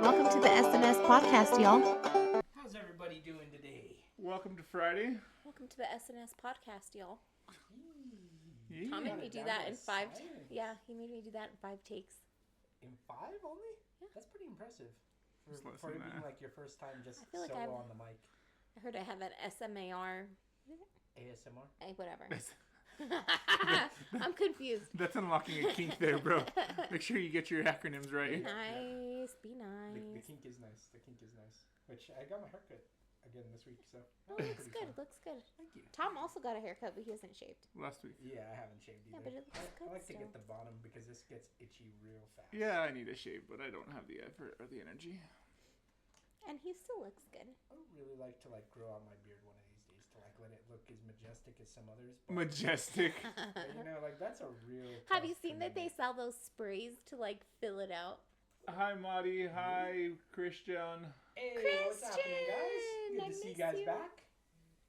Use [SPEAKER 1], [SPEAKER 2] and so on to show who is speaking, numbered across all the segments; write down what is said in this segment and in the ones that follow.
[SPEAKER 1] Welcome to the SNS podcast, y'all.
[SPEAKER 2] How's everybody doing today?
[SPEAKER 3] Welcome to Friday.
[SPEAKER 1] Welcome to the SNS podcast, y'all.
[SPEAKER 3] Yeah.
[SPEAKER 1] Tom made me do that in five. Yeah, he made me do that in 5 takes.
[SPEAKER 2] In 5 only?
[SPEAKER 1] Yeah.
[SPEAKER 2] That's pretty impressive.
[SPEAKER 3] For
[SPEAKER 2] it being like your first time just
[SPEAKER 1] I feel like
[SPEAKER 2] solo on the mic.
[SPEAKER 1] I heard I have an SMAR.
[SPEAKER 2] ASMR?
[SPEAKER 1] Whatever. I'm confused.
[SPEAKER 3] That's unlocking a kink there, bro. Make sure you get your acronyms right.
[SPEAKER 1] Nice. Be nice.
[SPEAKER 2] The kink is nice. The kink is nice. Which I got my haircut again this week, so.
[SPEAKER 1] Oh, looks good.
[SPEAKER 2] Fun.
[SPEAKER 1] Looks good.
[SPEAKER 2] Thank you.
[SPEAKER 1] Tom also got a haircut, but he hasn't shaved.
[SPEAKER 3] Last week.
[SPEAKER 2] Yeah, I haven't shaved either.
[SPEAKER 1] Yeah, but it looks good
[SPEAKER 2] I like
[SPEAKER 1] still.
[SPEAKER 2] to get the bottom because this gets itchy real fast.
[SPEAKER 3] Yeah, I need a shave, but I don't have the effort or the energy.
[SPEAKER 1] And he still looks good.
[SPEAKER 2] I would really like to grow out my beard one of these days to let it look as majestic as some others. But,
[SPEAKER 3] Majestic.
[SPEAKER 2] but, that's a real.
[SPEAKER 1] Have you seen that they sell those sprays to fill it out?
[SPEAKER 3] Hi, Marty. Hi, Christian.
[SPEAKER 2] Hey,
[SPEAKER 1] Christian!
[SPEAKER 2] what's happening, guys? Good
[SPEAKER 1] I
[SPEAKER 2] to see you
[SPEAKER 1] miss
[SPEAKER 2] guys
[SPEAKER 1] you.
[SPEAKER 2] back.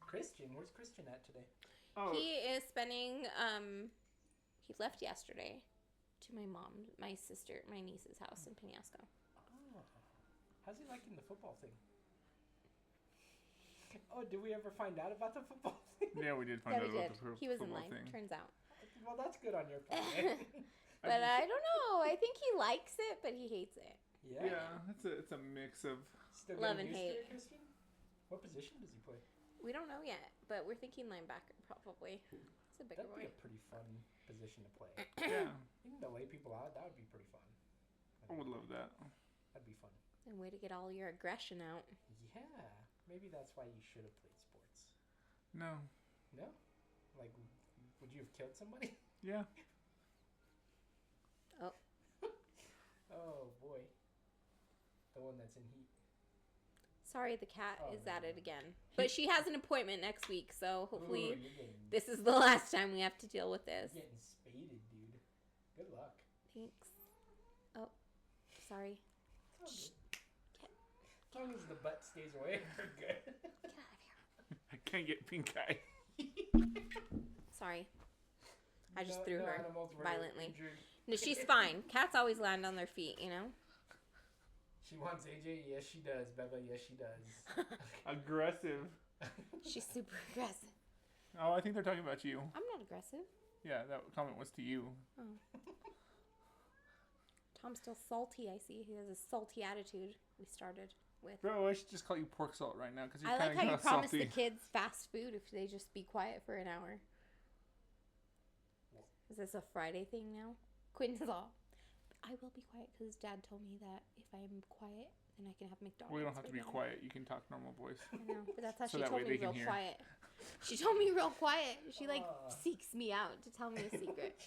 [SPEAKER 2] Christian, where's Christian at today?
[SPEAKER 3] Oh,
[SPEAKER 1] He is spending. He left yesterday to my niece's house in Penasco.
[SPEAKER 2] Oh, how's he liking the football thing? Oh, did we ever find out about the football thing?
[SPEAKER 3] yeah, we did find
[SPEAKER 1] Yeah,
[SPEAKER 3] out
[SPEAKER 1] we
[SPEAKER 3] about
[SPEAKER 1] did.
[SPEAKER 3] the
[SPEAKER 1] He was in
[SPEAKER 3] football
[SPEAKER 1] line.
[SPEAKER 3] thing.
[SPEAKER 1] Turns out.
[SPEAKER 2] Well, that's good on your part. Eh?
[SPEAKER 1] But I don't know. I think he likes it, but he hates it.
[SPEAKER 3] Yeah, it's a mix of.
[SPEAKER 2] Still
[SPEAKER 1] Love
[SPEAKER 2] getting
[SPEAKER 1] and
[SPEAKER 2] used to
[SPEAKER 1] hate.
[SPEAKER 2] it, Christian? What position does he play?
[SPEAKER 1] We don't know yet, but we're thinking linebacker probably. It's a bigger
[SPEAKER 2] That'd
[SPEAKER 1] boy.
[SPEAKER 2] be a pretty fun position to play.
[SPEAKER 3] Yeah,
[SPEAKER 2] Even to lay people out, that would be pretty fun.
[SPEAKER 3] I would love that.
[SPEAKER 2] That'd be fun.
[SPEAKER 1] And way to get all your aggression out.
[SPEAKER 2] Yeah, maybe that's why you should have played sports.
[SPEAKER 3] No.
[SPEAKER 2] No? Would you have killed somebody?
[SPEAKER 3] Yeah.
[SPEAKER 1] Oh.
[SPEAKER 2] Oh, boy. The one that's in heat.
[SPEAKER 1] Sorry, the cat
[SPEAKER 2] Oh,
[SPEAKER 1] is
[SPEAKER 2] no.
[SPEAKER 1] at it again. But she has an appointment next week, so hopefully
[SPEAKER 2] Ooh, you're getting,
[SPEAKER 1] this is the last time we have to deal with this.
[SPEAKER 2] you're getting spaded, dude. Good luck.
[SPEAKER 1] Thanks. Oh, sorry.
[SPEAKER 2] It's all good. As long as the butt stays away, we're good.
[SPEAKER 1] Get out of here.
[SPEAKER 3] I can't get pink eye.
[SPEAKER 1] Sorry. I just
[SPEAKER 2] No-
[SPEAKER 1] threw
[SPEAKER 2] no
[SPEAKER 1] her
[SPEAKER 2] animals were
[SPEAKER 1] violently.
[SPEAKER 2] injured.
[SPEAKER 1] No, she's fine. Cats always land on their feet, you know?
[SPEAKER 2] She wants AJ? Yes, she does. Beba, yes, she does.
[SPEAKER 3] Aggressive.
[SPEAKER 1] She's super aggressive.
[SPEAKER 3] Oh, I think they're talking about you.
[SPEAKER 1] I'm not aggressive.
[SPEAKER 3] Yeah, that comment was to you.
[SPEAKER 1] Oh. Tom's still salty, I see. He has a salty attitude we started with.
[SPEAKER 3] Bro, I should just call you pork salt right now because you're
[SPEAKER 1] I
[SPEAKER 3] kind
[SPEAKER 1] like how you
[SPEAKER 3] of
[SPEAKER 1] promise
[SPEAKER 3] salty.
[SPEAKER 1] the kids fast food if they just be quiet for an hour. Is this a Friday thing now? Quentin's all, I will be quiet because Dad told me that if I am quiet, then I can have McDonald's.
[SPEAKER 3] Well, you don't have to be
[SPEAKER 1] for dinner."
[SPEAKER 3] quiet. You can talk normal voice.
[SPEAKER 1] I know, but that's how
[SPEAKER 3] So
[SPEAKER 1] she
[SPEAKER 3] that
[SPEAKER 1] told
[SPEAKER 3] way
[SPEAKER 1] me
[SPEAKER 3] they can
[SPEAKER 1] real
[SPEAKER 3] hear.
[SPEAKER 1] quiet. She told me real quiet. She
[SPEAKER 2] Ah.
[SPEAKER 1] seeks me out to tell me a secret.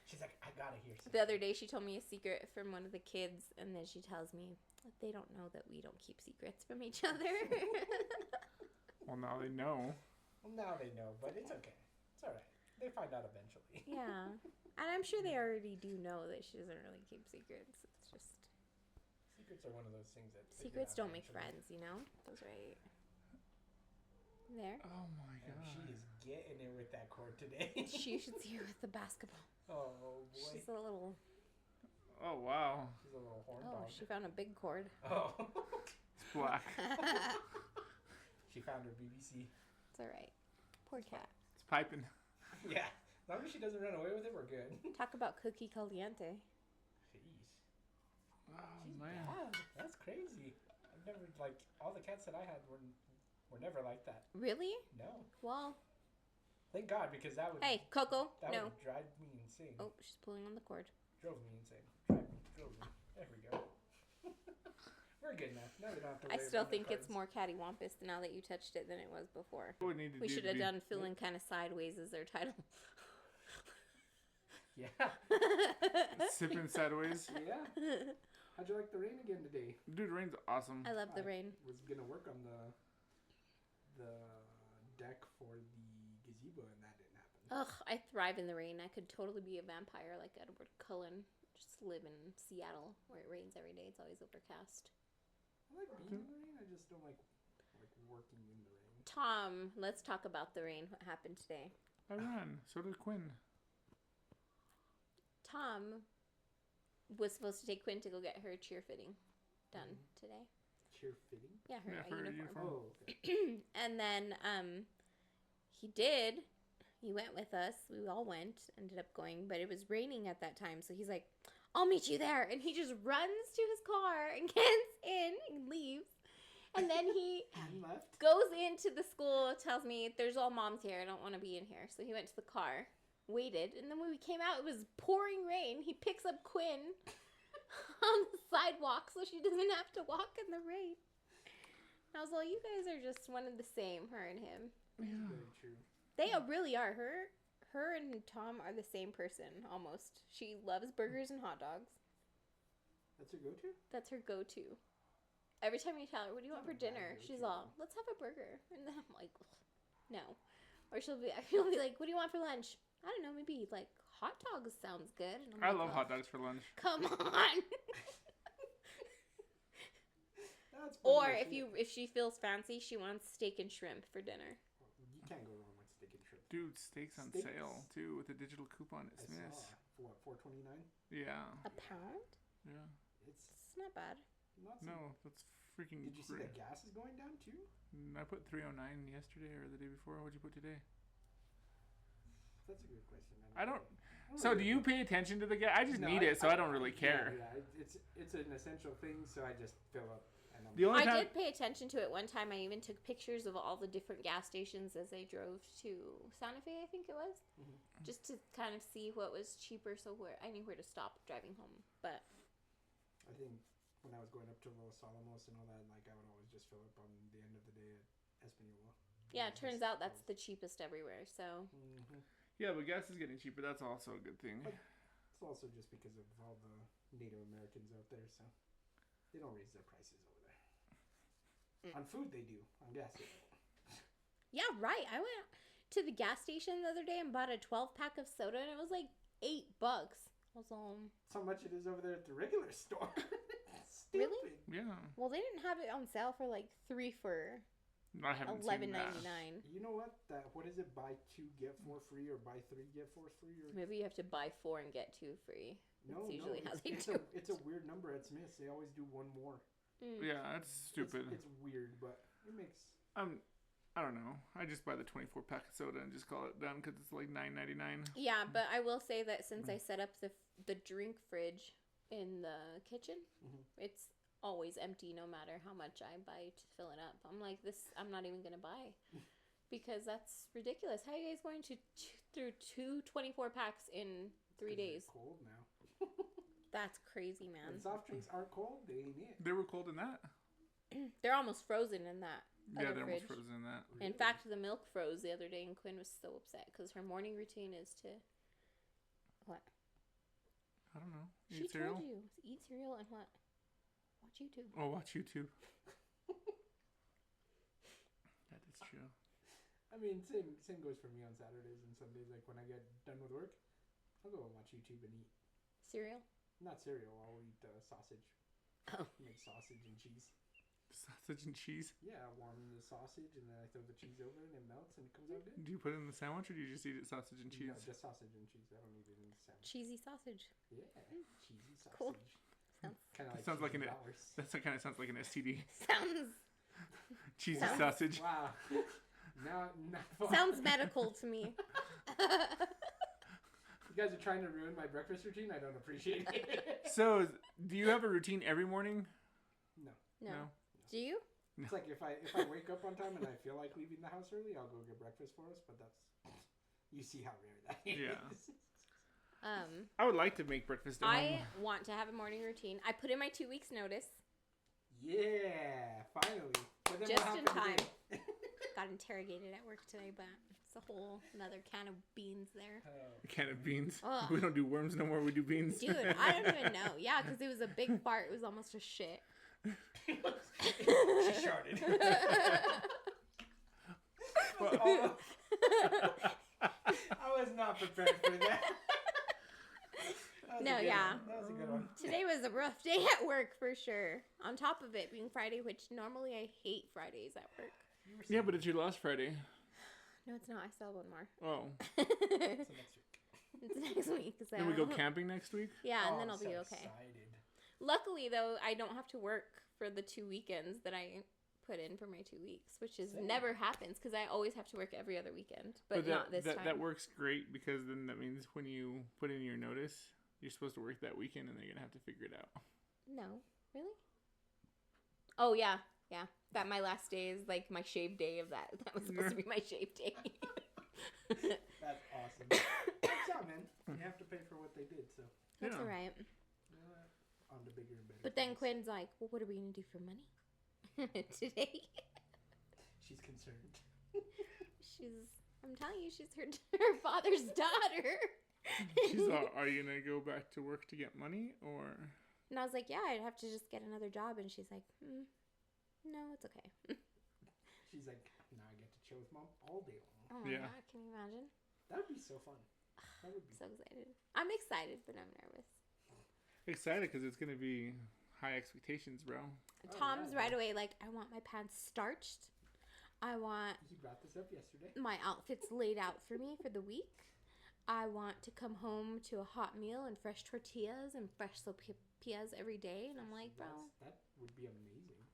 [SPEAKER 2] She's like, I gotta hear something.
[SPEAKER 1] The other day she told me a secret from one of the kids, and then she tells me that they don't know that we don't keep secrets from each other.
[SPEAKER 3] Well, now they know.
[SPEAKER 2] Well, now they know, but it's okay. It's alright. They find out eventually.
[SPEAKER 1] Yeah. And I'm sure they already do know that she doesn't really keep secrets. It's just
[SPEAKER 2] Secrets are one of those things that
[SPEAKER 1] secrets don't make friends, you know? That's right. There.
[SPEAKER 3] Oh my
[SPEAKER 2] And
[SPEAKER 3] god.
[SPEAKER 2] she is getting it with that cord today.
[SPEAKER 1] She should see her with the basketball.
[SPEAKER 2] Oh boy.
[SPEAKER 1] She's a little.
[SPEAKER 3] Oh wow.
[SPEAKER 2] She's a little horn
[SPEAKER 1] Oh,
[SPEAKER 2] dog.
[SPEAKER 1] she found a big cord.
[SPEAKER 2] Oh.
[SPEAKER 3] It's black.
[SPEAKER 2] She found her BBC.
[SPEAKER 1] It's alright. Poor cat.
[SPEAKER 3] It's piping.
[SPEAKER 2] Yeah. As long as she doesn't run away with it, we're good.
[SPEAKER 1] Talk about cookie caliente.
[SPEAKER 2] Jeez.
[SPEAKER 3] Oh
[SPEAKER 2] She's
[SPEAKER 3] man.
[SPEAKER 2] bad. That's crazy. I've never, all the cats that I had were never like that.
[SPEAKER 1] Really?
[SPEAKER 2] No.
[SPEAKER 1] Well,
[SPEAKER 2] Thank God, because that would,
[SPEAKER 1] hey, Coco.
[SPEAKER 2] that
[SPEAKER 1] No.
[SPEAKER 2] would drive me insane.
[SPEAKER 1] Oh, she's pulling on the cord.
[SPEAKER 2] Drove me insane. Drove me. There we go. We're good now. Now we don't have to
[SPEAKER 1] I
[SPEAKER 2] worry
[SPEAKER 1] still
[SPEAKER 2] about the
[SPEAKER 1] think it's
[SPEAKER 2] cards.
[SPEAKER 1] more cattywampus now that you touched it than it was before.
[SPEAKER 3] What we need to
[SPEAKER 1] We
[SPEAKER 3] do
[SPEAKER 1] should
[SPEAKER 3] to
[SPEAKER 1] have
[SPEAKER 3] be-
[SPEAKER 1] done feeling kind of sideways as their title.
[SPEAKER 2] Yeah.
[SPEAKER 3] sipping sideways.
[SPEAKER 2] Yeah. How'd you like the rain again today?
[SPEAKER 3] Dude, rain's awesome.
[SPEAKER 1] I love the rain.
[SPEAKER 2] Was gonna work on the deck for the gazebo, and that didn't happen.
[SPEAKER 1] Ugh, I thrive in the rain. I could totally be a vampire like Edward Cullen. Just live in Seattle where it rains every day. It's always overcast.
[SPEAKER 2] I like being in the rain. I just don't like working in the rain.
[SPEAKER 1] Tom, let's talk about the rain. What happened today?
[SPEAKER 3] I ran. So did Quinn.
[SPEAKER 1] Tom was supposed to take Quinn to go get her cheer fitting. done today.
[SPEAKER 2] Cheer fitting?
[SPEAKER 1] Yeah, her,
[SPEAKER 3] Yeah, for her
[SPEAKER 1] uniform.
[SPEAKER 3] uniform.
[SPEAKER 2] Oh, okay.
[SPEAKER 1] And then he did. He went with us. We all went, ended up going, but it was raining at that time. So he's like, I'll meet you there. And he just runs to his car and gets in and leaves. And then he
[SPEAKER 2] And left.
[SPEAKER 1] goes into the school, tells me, there's all moms here. I don't want to be in here. So he went to the car, waited. And then when we came out, it was pouring rain. He picks up Quinn on the sidewalk so she doesn't have to walk in the rain. I was like, you guys are just one and the same, her and him.
[SPEAKER 3] Yeah.
[SPEAKER 2] Very true.
[SPEAKER 1] They really are. Her and Tom are the same person, almost. She loves burgers and hot dogs.
[SPEAKER 2] That's your go-to?
[SPEAKER 1] That's her go-to. Every time you tell her, what do you want for
[SPEAKER 2] Not a bad
[SPEAKER 1] dinner?
[SPEAKER 2] go-to,
[SPEAKER 1] She's all, let's have a burger. And then I'm like, no. Or she'll be like, what do you want for lunch? I don't know, maybe like hot dogs sounds good. And I'm
[SPEAKER 3] I
[SPEAKER 1] like,
[SPEAKER 3] love
[SPEAKER 1] "Oh,
[SPEAKER 3] hot dogs for lunch.
[SPEAKER 1] Come on.
[SPEAKER 2] That's
[SPEAKER 1] Or
[SPEAKER 2] funny,
[SPEAKER 1] if she feels fancy, she wants steak and shrimp for dinner.
[SPEAKER 2] You can't go wrong with steak and shrimp.
[SPEAKER 3] Dude, steaks on
[SPEAKER 2] Steaks.
[SPEAKER 3] sale too with a digital coupon at
[SPEAKER 2] I
[SPEAKER 3] Smith's.
[SPEAKER 2] saw. For what, $4.29?
[SPEAKER 3] Yeah.
[SPEAKER 1] A pound?
[SPEAKER 3] Yeah.
[SPEAKER 2] It's
[SPEAKER 1] It's not bad.
[SPEAKER 2] not so.
[SPEAKER 3] No, that's freaking
[SPEAKER 2] Did you see
[SPEAKER 3] great.
[SPEAKER 2] that gas is going down too?
[SPEAKER 3] I put 309 yesterday or the day before. What'd you put today?
[SPEAKER 2] That's a good question.
[SPEAKER 3] I don't.
[SPEAKER 2] I
[SPEAKER 3] So
[SPEAKER 2] really
[SPEAKER 3] do you
[SPEAKER 2] know.
[SPEAKER 3] pay attention to the gas? I just
[SPEAKER 2] No,
[SPEAKER 3] need it, so I don't really care.
[SPEAKER 2] Yeah, it's an essential thing, so I just fill up. And I'm
[SPEAKER 3] The only
[SPEAKER 1] I
[SPEAKER 3] time
[SPEAKER 1] did pay attention to it one time. I even took pictures of all the different gas stations as I drove to Santa Fe, I think it was, just to kind of see what was cheaper, so I knew where to stop driving home. But
[SPEAKER 2] I think when I was going up to Los Alamos and all that, like I would always just fill up on the end of the day at Espanola.
[SPEAKER 1] yeah, it turns out that's the cheapest everywhere. So
[SPEAKER 2] Mm-hmm.
[SPEAKER 3] Yeah, but gas is getting cheaper. That's also a good thing.
[SPEAKER 2] It's also just because of all the Native Americans out there, so they don't raise their prices over there. On food, they do. On gas, they don't.
[SPEAKER 1] yeah, right. I went to the gas station the other day and bought a 12-pack of soda, and it was like $8. I was
[SPEAKER 2] That's how much it is over there at the regular store. Stupid.
[SPEAKER 1] Really?
[SPEAKER 3] Yeah.
[SPEAKER 1] well, they didn't have it on sale for like 3 for
[SPEAKER 3] I haven't seen that.
[SPEAKER 1] $11.99.
[SPEAKER 2] You know what? What is it? Buy 2 get 4 free, or buy 3 get 4 free, or
[SPEAKER 1] Maybe you have to buy 4 and get 2 free. That's usually how they do it.
[SPEAKER 2] It's a weird number at Smith's. They always do 1 more.
[SPEAKER 3] Yeah, that's stupid.
[SPEAKER 2] It's weird, but it makes.
[SPEAKER 3] I don't know. I just buy the 24 pack of soda and just call it done because it's like $9.99.
[SPEAKER 1] Yeah, but I will say that since I set up the drink fridge in the kitchen, it's always empty no matter how much I buy to fill it up. I'm like, I'm not even going to buy because that's ridiculous. How are you guys going to through 2 24 packs in 3 days?
[SPEAKER 2] They're cold now.
[SPEAKER 1] That's crazy,
[SPEAKER 2] When
[SPEAKER 1] man.
[SPEAKER 2] soft drinks aren't cold, they ain't it.
[SPEAKER 3] They were cold in that?
[SPEAKER 1] They're almost frozen in that
[SPEAKER 3] Yeah,
[SPEAKER 1] other
[SPEAKER 3] they're
[SPEAKER 1] fridge.
[SPEAKER 3] almost frozen in that.
[SPEAKER 1] In fact, the milk froze the other day, and Quinn was so upset because her morning routine is to what?
[SPEAKER 3] I don't know.
[SPEAKER 1] She
[SPEAKER 3] Eat cereal?
[SPEAKER 1] told you eat cereal and what? Watch YouTube.
[SPEAKER 3] Oh, watch YouTube. That is true.
[SPEAKER 2] I mean, same goes for me on Saturdays and Sundays. Like when I get done with work, I'll go and watch YouTube and eat.
[SPEAKER 1] Cereal?
[SPEAKER 2] Not cereal. I'll eat sausage.
[SPEAKER 1] Oh.
[SPEAKER 2] Make sausage and cheese.
[SPEAKER 3] Sausage and cheese.
[SPEAKER 2] Yeah, I warm the sausage and then I throw the cheese over it and it melts and it comes out good.
[SPEAKER 3] Do you put it in the sandwich or do you just eat it sausage and cheese?
[SPEAKER 2] No, just sausage and cheese. I don't eat it in the sandwich.
[SPEAKER 1] Cheesy sausage.
[SPEAKER 2] Yeah, cheesy sausage.
[SPEAKER 1] Cool. Sounds
[SPEAKER 2] Kind of like
[SPEAKER 3] sounds like
[SPEAKER 2] cheesy
[SPEAKER 3] an
[SPEAKER 2] dollars.
[SPEAKER 3] That kind of sounds like an STD.
[SPEAKER 1] sounds
[SPEAKER 3] Cheesy
[SPEAKER 1] Sounds-
[SPEAKER 3] sausage.
[SPEAKER 2] Wow. Not fun.
[SPEAKER 1] sounds medical to me.
[SPEAKER 2] You guys are trying to ruin my breakfast routine. I don't appreciate it.
[SPEAKER 3] So, do you have a routine every morning?
[SPEAKER 2] No.
[SPEAKER 1] No. Do you?
[SPEAKER 2] It's like if I wake up on time and I feel like leaving the house early, I'll go get breakfast for us. But you see how rare that is.
[SPEAKER 3] Yeah. I would like to make breakfast at
[SPEAKER 1] I
[SPEAKER 3] home.
[SPEAKER 1] want to have a morning routine. I put in my 2 weeks notice.
[SPEAKER 2] Yeah, finally. But then
[SPEAKER 1] Just
[SPEAKER 2] what
[SPEAKER 1] in
[SPEAKER 2] happened today?
[SPEAKER 1] Got interrogated at work today, but it's a whole another can of beans there.
[SPEAKER 3] A can of beans.
[SPEAKER 1] Ugh.
[SPEAKER 3] We don't do worms no more. We do beans.
[SPEAKER 1] Dude, I don't even know. Yeah, because it was a big fart. It was almost a shit.
[SPEAKER 2] She sharted.
[SPEAKER 3] Well,
[SPEAKER 2] I was not prepared for that. That was
[SPEAKER 1] No,
[SPEAKER 2] a good
[SPEAKER 1] yeah.
[SPEAKER 2] one. That was a good one.
[SPEAKER 1] Today was a rough day at work for sure. On top of it being Friday, which normally I hate Fridays at work.
[SPEAKER 3] yeah, but it's your last Friday.
[SPEAKER 1] No, it's not. I still have one more.
[SPEAKER 3] Oh.
[SPEAKER 2] So next week.
[SPEAKER 1] It's next week. So.
[SPEAKER 3] Then we go camping next week?
[SPEAKER 1] Yeah, and
[SPEAKER 2] Oh,
[SPEAKER 1] then
[SPEAKER 2] I'm
[SPEAKER 1] I'll be
[SPEAKER 2] so
[SPEAKER 1] okay.
[SPEAKER 2] Excited.
[SPEAKER 1] Luckily, though, I don't have to work for the 2 weekends that I put in for my 2 weeks, which is never happens because I always have to work every other weekend, but not this time.
[SPEAKER 3] That works great because then that means when you put in your notice, you're supposed to work that weekend and they're gonna have to figure it out.
[SPEAKER 1] No, really? Oh yeah. That my last day is like my shave day of that. That was supposed to be my shave day.
[SPEAKER 2] That's awesome. Good job, man. You have to pay for what they did, so.
[SPEAKER 1] That's all right.
[SPEAKER 2] On the bigger and better.
[SPEAKER 1] But then Quinn's like, well, what are we going to do for money today?
[SPEAKER 2] She's concerned.
[SPEAKER 1] I'm telling you, she's her father's daughter.
[SPEAKER 3] She's all, are you going to go back to work to get money or?
[SPEAKER 1] And I was like, yeah, I'd have to just get another job. And she's like, no, it's okay.
[SPEAKER 2] She's like, now I get to chill with Mom all day long.
[SPEAKER 1] Oh my God, can you imagine?
[SPEAKER 2] That would be so fun. That would be
[SPEAKER 1] so excited. I'm excited, but I'm nervous.
[SPEAKER 3] Excited because it's going to be high expectations, bro.
[SPEAKER 1] Tom's right away like, I want my pants starched. I want...
[SPEAKER 2] He brought this up yesterday.
[SPEAKER 1] My outfits laid out for me for the week. I want to come home to a hot meal and fresh tortillas and fresh sopillas every day. And I'm like, bro.
[SPEAKER 2] That would be amazing.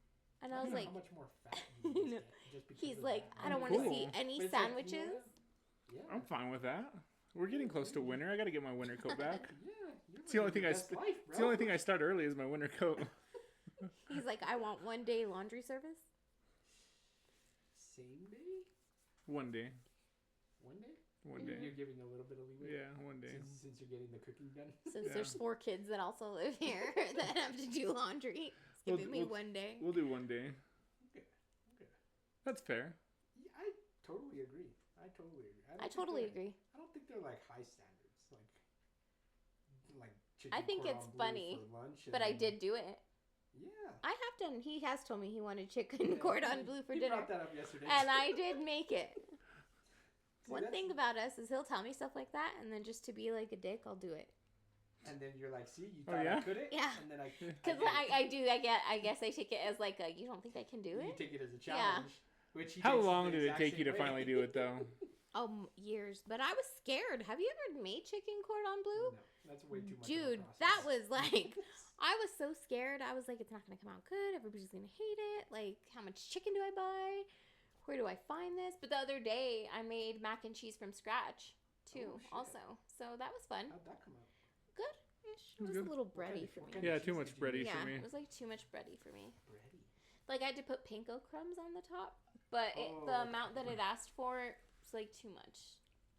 [SPEAKER 1] And I was like,
[SPEAKER 2] how much more fat you get just because
[SPEAKER 1] he's like, I don't want to see any sandwiches.
[SPEAKER 2] Yeah.
[SPEAKER 3] I'm fine with that. We're getting close to winter. I got to get my winter coat back. It's the only thing
[SPEAKER 2] it's
[SPEAKER 3] the only thing I start early is my winter coat.
[SPEAKER 1] He's like, I want 1 day laundry service.
[SPEAKER 2] Same day?
[SPEAKER 3] 1 day.
[SPEAKER 2] 1 day?
[SPEAKER 3] 1 day.
[SPEAKER 2] You're giving a little bit of leeway?
[SPEAKER 3] Yeah, 1 day.
[SPEAKER 2] Since you're getting the cooking done?
[SPEAKER 1] Since there's 4 kids that also live here that have to do laundry. It's giving me 1 day.
[SPEAKER 3] We'll do 1 day.
[SPEAKER 2] Okay.
[SPEAKER 3] That's fair.
[SPEAKER 2] Yeah, I totally agree. I
[SPEAKER 1] totally agree.
[SPEAKER 2] I don't think they're like high standards. Like chicken
[SPEAKER 1] I think it's funny, but I did do it.
[SPEAKER 2] Yeah.
[SPEAKER 1] I have done. He has told me he wanted chicken cordon bleu for
[SPEAKER 2] he
[SPEAKER 1] dinner.
[SPEAKER 2] Brought that up yesterday.
[SPEAKER 1] And I did make it.
[SPEAKER 2] See,
[SPEAKER 1] One thing about us is he'll tell me stuff like that, and then just to be like a dick, I'll do it.
[SPEAKER 2] And then you're like, see, you thought I couldn't?
[SPEAKER 1] Yeah.
[SPEAKER 2] And then
[SPEAKER 1] Because I guess I take it as like a, you don't think I can do it?
[SPEAKER 2] You take it as a challenge. Yeah. Which
[SPEAKER 3] How long did it take you to finally do it, though?
[SPEAKER 1] Years. But I was scared. Have you ever made chicken cordon bleu?
[SPEAKER 2] No, that's way too much.
[SPEAKER 1] Dude, that was like, I was so scared. I was like, it's not going to come out good. Everybody's going to hate it. Like, how much chicken do I buy? Where do I find this? But the other day, I made mac and cheese from scratch, too, also. So that was fun.
[SPEAKER 2] How'd that come out?
[SPEAKER 1] Good. It was a little bready for me.
[SPEAKER 3] Yeah, too much bready for me.
[SPEAKER 1] Yeah, it was like too much bready for me. Bready? Like, I had to put panko crumbs on the top. But the amount that it asked for was like too much.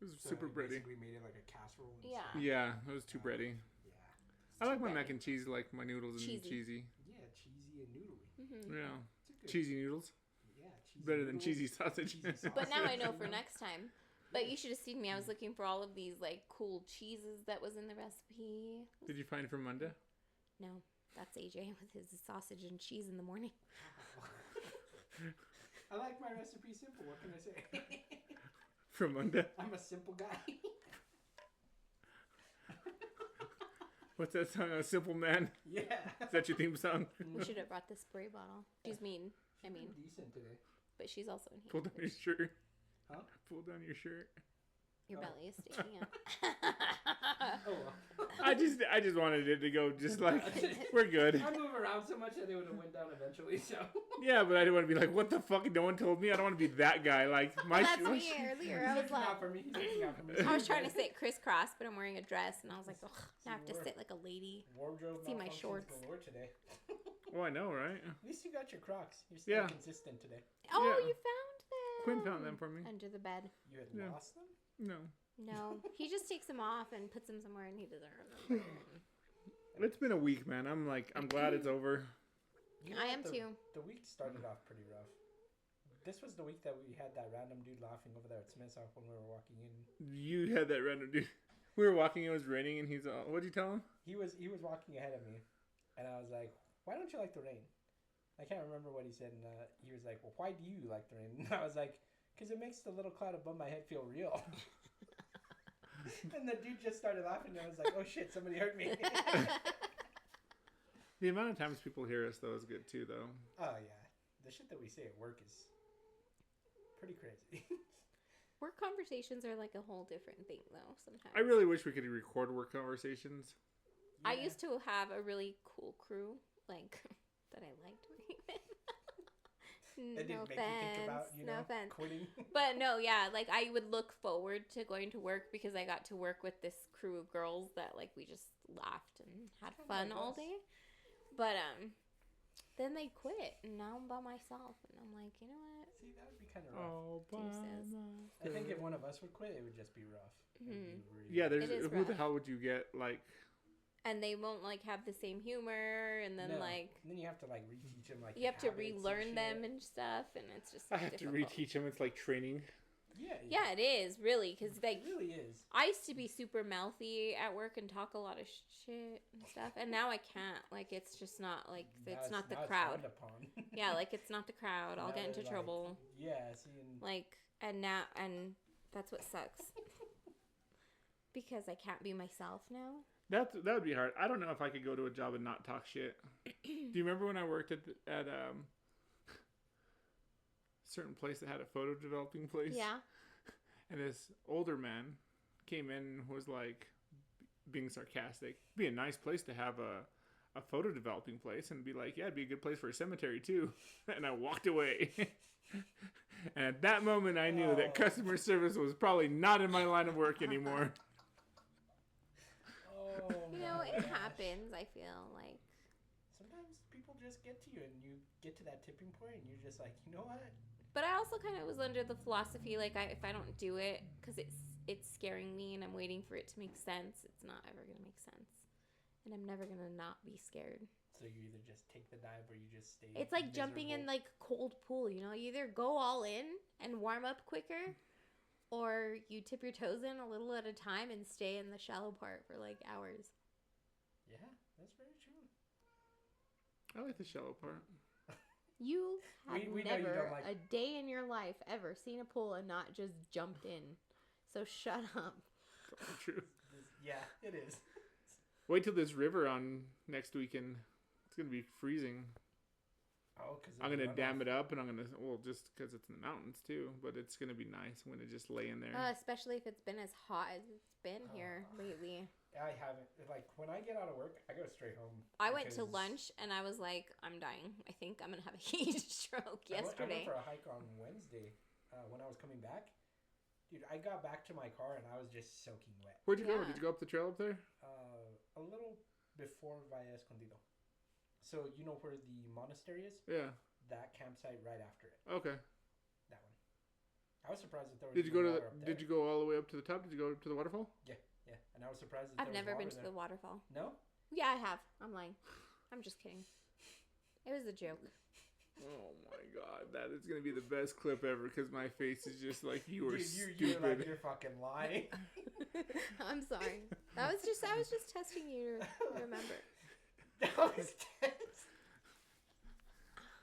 [SPEAKER 3] It was super bready.
[SPEAKER 2] We made it like a casserole.
[SPEAKER 1] Yeah.
[SPEAKER 3] Yeah, it was too bready.
[SPEAKER 2] Yeah.
[SPEAKER 3] I like my mac and cheese like my noodles and cheesy.
[SPEAKER 2] Yeah, cheesy and noodly.
[SPEAKER 1] Mm-hmm.
[SPEAKER 3] Yeah. Cheesy noodles.
[SPEAKER 2] Yeah, cheesy
[SPEAKER 3] better
[SPEAKER 2] noodles,
[SPEAKER 3] than cheesy sausage.
[SPEAKER 1] But now I know for next time. But you should have seen me. I was looking for all of these like cool cheeses that was in the recipe.
[SPEAKER 3] Did you find from Munda?
[SPEAKER 1] No, that's AJ with his sausage and cheese in the morning.
[SPEAKER 2] I like my recipe simple. What can I say?
[SPEAKER 3] From Munda?
[SPEAKER 2] I'm a simple guy.
[SPEAKER 3] What's that song? A Simple Man?
[SPEAKER 2] Yeah.
[SPEAKER 3] Is that your theme song?
[SPEAKER 1] We should have brought the spray bottle. She's mean.
[SPEAKER 2] She's decent today.
[SPEAKER 1] But she's also in here.
[SPEAKER 3] Pull down your shirt.
[SPEAKER 2] Huh?
[SPEAKER 3] Pull down your shirt.
[SPEAKER 1] Your belly is sticking out.
[SPEAKER 2] Oh well.
[SPEAKER 3] I just wanted it to go just like, we're good.
[SPEAKER 2] I move around so much that it would have went down eventually, so.
[SPEAKER 3] Yeah, but I didn't want to be like, what the fuck? No one told me. I don't want to be that guy. Like, my
[SPEAKER 1] that's me earlier. I was like, I was trying to sit crisscross, but I'm wearing a dress, and I was like, ugh, I have to sit like a lady.
[SPEAKER 2] Wardrobe
[SPEAKER 1] see my shorts.
[SPEAKER 2] Today.
[SPEAKER 3] Oh, I know, right?
[SPEAKER 2] At least you got your Crocs. You're still consistent today.
[SPEAKER 1] Oh,
[SPEAKER 3] yeah.
[SPEAKER 1] You found them.
[SPEAKER 3] Quinn found them for me.
[SPEAKER 1] Under the bed.
[SPEAKER 2] You had lost them?
[SPEAKER 3] No.
[SPEAKER 1] No, he just takes them off and puts them somewhere, and he doesn't remember.
[SPEAKER 3] It's been a week, man. I'm glad it's over.
[SPEAKER 1] I am too.
[SPEAKER 2] The week started off pretty rough. This was the week that we had that random dude laughing over there at Smith's when we were walking in.
[SPEAKER 3] You had that random dude. We were walking, it was raining, and he's all, what'd you tell him?
[SPEAKER 2] He was walking ahead of me, and I was like, why don't you like the rain? I can't remember what he said, and he was like, well, why do you like the rain? And I was like, because it makes the little cloud above my head feel real. And the dude just started laughing, and I was like, oh shit, somebody hurt me.
[SPEAKER 3] The amount of times people hear us, though, is good, too, though.
[SPEAKER 2] Oh, yeah. The shit that we say at work is pretty crazy.
[SPEAKER 1] Work conversations are like a whole different thing, though, sometimes.
[SPEAKER 3] I really wish we could record work conversations.
[SPEAKER 1] I used to have a really cool crew, like, that I liked working with.
[SPEAKER 2] It didn't make you think about,
[SPEAKER 1] no offense.
[SPEAKER 2] quitting.
[SPEAKER 1] But no, yeah, like I would look forward to going to work because I got to work with this crew of girls that like we just laughed and had fun all day. But then they quit and now I'm by myself and I'm like, you know what?
[SPEAKER 2] See, that would be kind of rough. I think if one of us would quit, it would just be rough.
[SPEAKER 3] Yeah, who the hell would you get like?
[SPEAKER 1] And they won't like have the same humor, and then like.
[SPEAKER 2] And then you have to like reteach them like.
[SPEAKER 1] You have to relearn them and stuff, and it's just.
[SPEAKER 3] I have to reteach them. It's like training.
[SPEAKER 2] Yeah.
[SPEAKER 1] Yeah, it is really because like.
[SPEAKER 2] It really is.
[SPEAKER 1] I used to be super mouthy at work and talk a lot of shit and stuff, and now I can't. Like it's just not like it's not the crowd. Yeah, like it's not the crowd. I'll get into trouble.
[SPEAKER 2] Yeah, see.
[SPEAKER 1] Like and that's what sucks. Because I can't be myself now.
[SPEAKER 3] That would be hard. I don't know if I could go to a job and not talk shit. Do you remember when I worked at a certain place that had a photo developing place?
[SPEAKER 1] Yeah.
[SPEAKER 3] And this older man came in and was like being sarcastic. It'd be a nice place to have a photo developing place, and be like, yeah, it'd be a good place for a cemetery too. And I walked away. And at that moment, I knew that customer service was probably not in my line of work anymore.
[SPEAKER 1] You know, it happens, I feel like.
[SPEAKER 2] Sometimes people just get to you and you get to that tipping point and you're just like, you know what?
[SPEAKER 1] But I also kind of was under the philosophy, like, if I don't do it, because it's scaring me and I'm waiting for it to make sense, it's not ever going to make sense. And I'm never going to not be scared.
[SPEAKER 2] So you either just take the dive or you just stay
[SPEAKER 1] It's like jumping in, like, cold pool, you know? You either go all in and warm up quicker, or you tip your toes in a little at a time and stay in the shallow part for, like, hours.
[SPEAKER 2] Yeah, that's very true.
[SPEAKER 3] I like the shallow part.
[SPEAKER 1] You have
[SPEAKER 2] we
[SPEAKER 1] never a day in your life ever seen a pool and not just jumped in. So shut up.
[SPEAKER 3] True.
[SPEAKER 2] Yeah, it is.
[SPEAKER 3] Wait till this river on next weekend. It's going to be freezing.
[SPEAKER 2] Oh, because
[SPEAKER 3] I'm going to dam it up, and I'm going to, just because it's in the mountains too, but it's going to be nice. I'm going to just lay in there.
[SPEAKER 1] Especially if it's been as hot as it's been here lately.
[SPEAKER 2] I haven't. Like, when I get out of work, I go straight home.
[SPEAKER 1] I went to lunch, and I was like, I'm dying. I think I'm going to have a heat stroke yesterday.
[SPEAKER 2] I went for a hike on Wednesday when I was coming back. Dude, I got back to my car, and I was just soaking wet.
[SPEAKER 3] Where'd you go? Did you go up the trail up there?
[SPEAKER 2] A little before Valle Escondido. So, you know where the monastery is?
[SPEAKER 3] Yeah.
[SPEAKER 2] That campsite right after it.
[SPEAKER 3] Okay.
[SPEAKER 2] That one. I was surprised that there was
[SPEAKER 3] Did you go all the way up to the top? Did you go to the waterfall?
[SPEAKER 2] Yeah. And I was surprised that
[SPEAKER 1] I've never been to the waterfall.
[SPEAKER 2] No?
[SPEAKER 1] Yeah, I have. I'm lying. I'm just kidding. It was a joke.
[SPEAKER 3] Oh my god, that is gonna be the best clip ever because my face is just like you were stupid.
[SPEAKER 2] You're like you're fucking lying.
[SPEAKER 1] I'm sorry. I was just testing you to remember.
[SPEAKER 2] That was tense.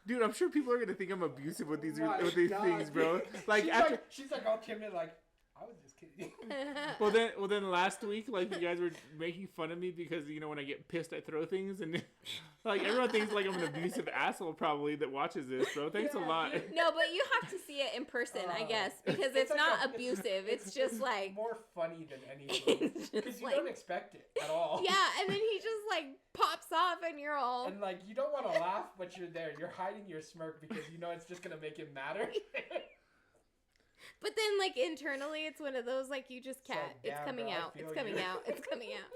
[SPEAKER 3] Dude, I'm sure people are gonna think I'm abusive with these things, bro. Like
[SPEAKER 2] she's like all timid, like I was just kidding.
[SPEAKER 3] Well then last week, like you guys were making fun of me because when I get pissed I throw things, and like everyone thinks like I'm an abusive asshole probably that watches this, bro. Thanks a lot.
[SPEAKER 1] No, but you have to see it in person, I guess, because it's like not abusive. It's just like
[SPEAKER 2] more funny than anything because you don't expect it at all.
[SPEAKER 1] Yeah, and then he just like pops off, and you're all
[SPEAKER 2] and like you don't want to laugh, but you're there. You're hiding your smirk because you know it's just gonna make it matter.
[SPEAKER 1] But then, like, internally, it's one of those, like, you just can't.
[SPEAKER 2] So,
[SPEAKER 1] it's coming out. It's coming out. It's coming out.